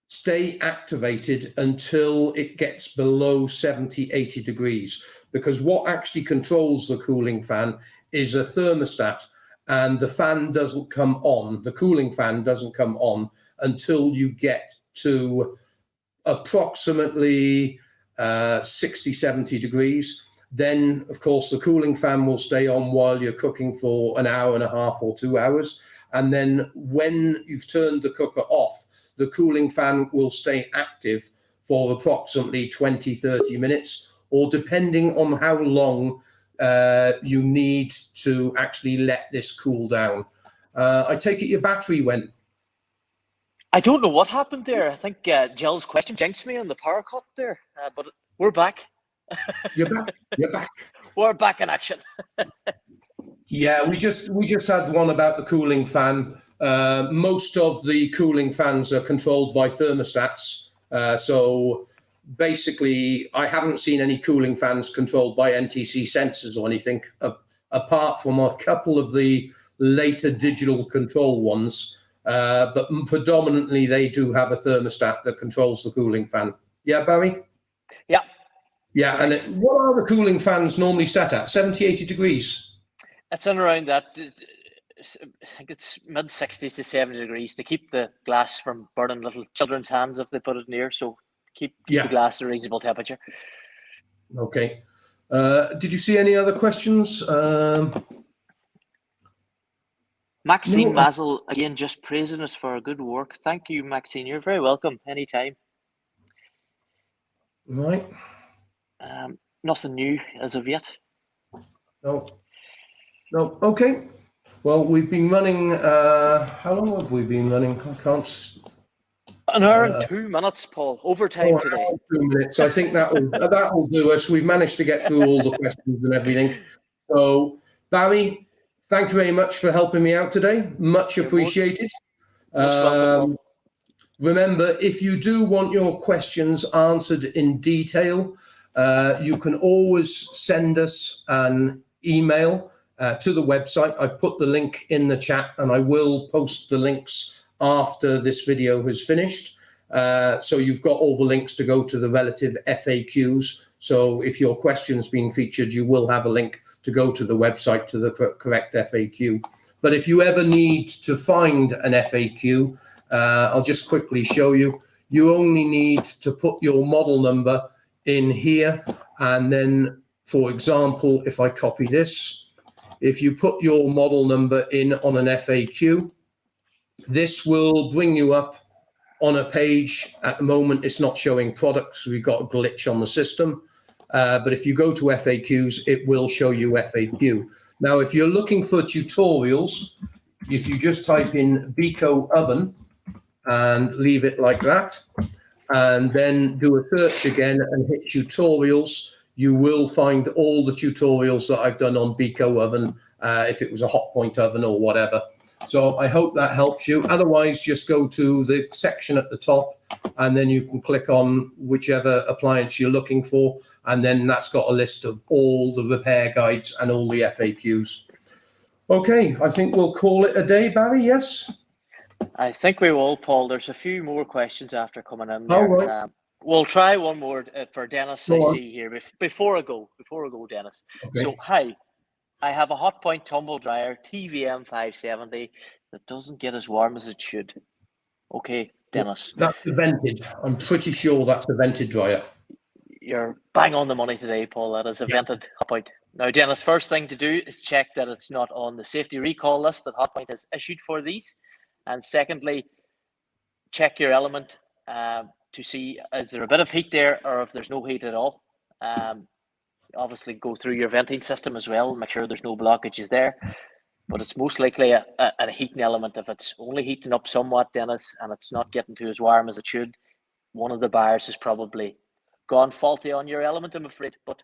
stay activated until it gets below 70, 80 degrees, because what actually controls the cooling fan is a thermostat, and the fan doesn't come on, the cooling fan doesn't come on until you get to approximately 60, 70 degrees. Then, of course, the cooling fan will stay on while you're cooking for an hour and a half or 2 hours. And then when you've turned the cooker off, the cooling fan will stay active for approximately 20, 30 minutes, or depending on how long you need to actually let this cool down. I take it your battery went. I don't know what happened there. I think Jill's question jinxed me on the power cut there, but we're back. You're back. You're back. We're back in action. Yeah, we just had one about the cooling fan. Most of the cooling fans are controlled by thermostats. So basically, I haven't seen any cooling fans controlled by NTC sensors or anything, apart from a couple of the later digital control ones. But predominantly, they do have a thermostat that controls the cooling fan. Yeah, Barry? Yeah. Yeah, and what are the cooling fans normally set at? 70, 80 degrees? It's in around that. I think it's mid 60s to 70 degrees to keep the glass from burning little children's hands if they put it near. So keep the glass at a reasonable temperature. Okay. Did you see any other questions? Maxine Mazel, again, just praising us for our good work. Thank you, Maxine. You're very welcome anytime. Right. Nothing new as of yet. No. Okay. Well, we've been running. How long have we been running? I can't. An hour and 2 minutes, Paul. Overtime today. 2 minutes. I think that will do us. We've managed to get through all the questions and everything. So, Barry, thank you very much for helping me out today. Much appreciated. Remember, if you do want your questions answered in detail, you can always send us an email to the website. I've put the link in the chat, and I will post the links after this video has finished. So you've got all the links to go to the relative FAQs. So if your question's being featured, you will have a link to go to the website to the correct FAQ. But if you ever need to find an FAQ, I'll just quickly show you. You only need to put your model number in here. And then, for example, if I copy this, if you put your model number in on an FAQ, this will bring you up on a page. At the moment, it's not showing products. We've got a glitch on the system. But if you go to FAQs, it will show you FAQ. Now, if you're looking for tutorials, if you just type in Beko oven and leave it like that, and then do a search again and hit tutorials, you will find all the tutorials that I've done on Beko oven, if it was a Hotpoint oven or whatever. So I hope that helps you. Otherwise, just go to the section at the top, and then you can click on whichever appliance you're looking for, and then that's got a list of all the repair guides and all the FAQs. Okay, I think we'll call it a day, Barry, yes? I think we will, Paul. There's a few more questions after coming in there. All right. We'll try one more for Dennis. I see here before I go, Dennis. Okay. So, hi, I have a Hotpoint Tumble Dryer TVM570 that doesn't get as warm as it should. Okay, Dennis. That's a vented. I'm pretty sure that's a vented dryer. You're bang on the money today, Paul. That is a vented Hotpoint. Now, Dennis, first thing to do is check that it's not on the safety recall list that Hotpoint has issued for these. And secondly, check your element to see is there a bit of heat there or if there's no heat at all. Obviously, go through your venting system as well, make sure there's no blockages there. but it's most likely a heating element. If it's only heating up somewhat, then it's not getting to as warm as it should. One of the bars has probably gone faulty on your element, I'm afraid. But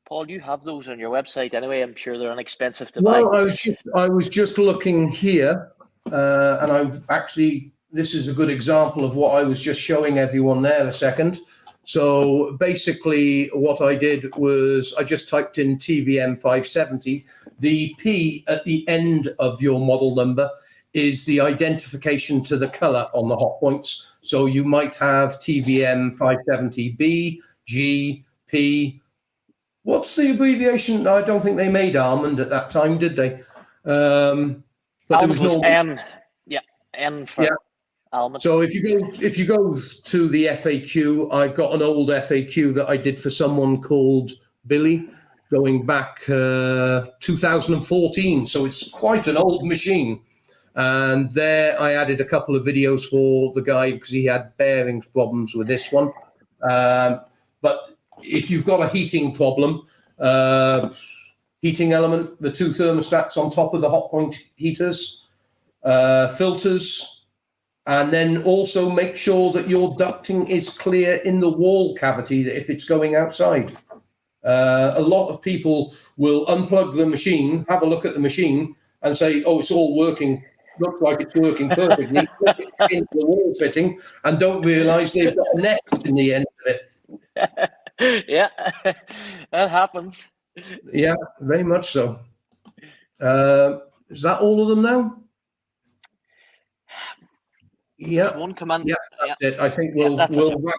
Paul, you have those on your website anyway. I'm sure they're inexpensive to buy. Well, I was just looking here, and I've actually, this is a good example of what I was just showing everyone there a second. So basically what I did was I just typed in TVM570. The P at the end of your model number is the identification to the color on the Hotpoints. So you might have TVM570B, G, P. What's the abbreviation? I don't think they made almond at that time, did they? But there was no N. Yeah, N for almond. So if you go to the FAQ, I've got an old FAQ that I did for someone called Billy, going back 2014. So it's quite an old machine. And there I added a couple of videos for the guy because he had bearings problems with this one. But if you've got a heating problem, heating element, the two thermostats on top of the Hotpoint heaters, filters, and then also make sure that your ducting is clear in the wall cavity if it's going outside. A lot of people will unplug the machine, have a look at the machine and say, oh, it's all working, looks like it's working perfectly, put it into the wall fitting and don't realise they've got a nest in the end of it. Yeah, that happens. Yeah, very much so. Is that all of them now? Yeah. One command. Yeah, that's it. I think we'll wrap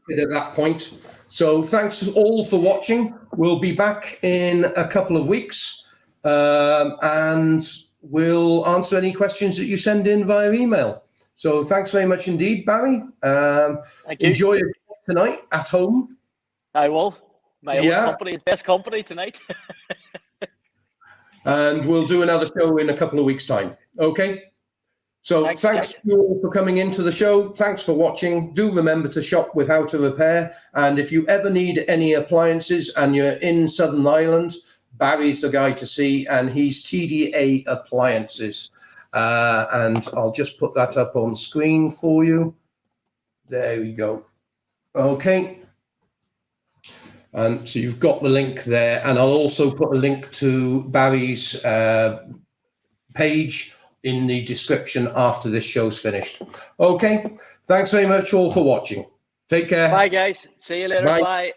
it at that point. So thanks all for watching. We'll be back in a couple of weeks, and we'll answer any questions that you send in via email. So thanks very much indeed, Barry. Thank you. Enjoy it tonight at home. I will. My own company is best company tonight. And we'll do another show in a couple of weeks' time. Okay? So thanks you all for coming into the show. Thanks for watching. Do remember to shop with How to Repair. And if you ever need any appliances and you're in Southern Ireland, Barry's the guy to see, and he's TDA Appliances. And I'll just put that up on screen for you. There we go. Okay. And so you've got the link there. And I'll also put a link to Barry's page in the description after this show's finished. Okay. Thanks very much all for watching. Take care. Bye, guys. See you later. Bye.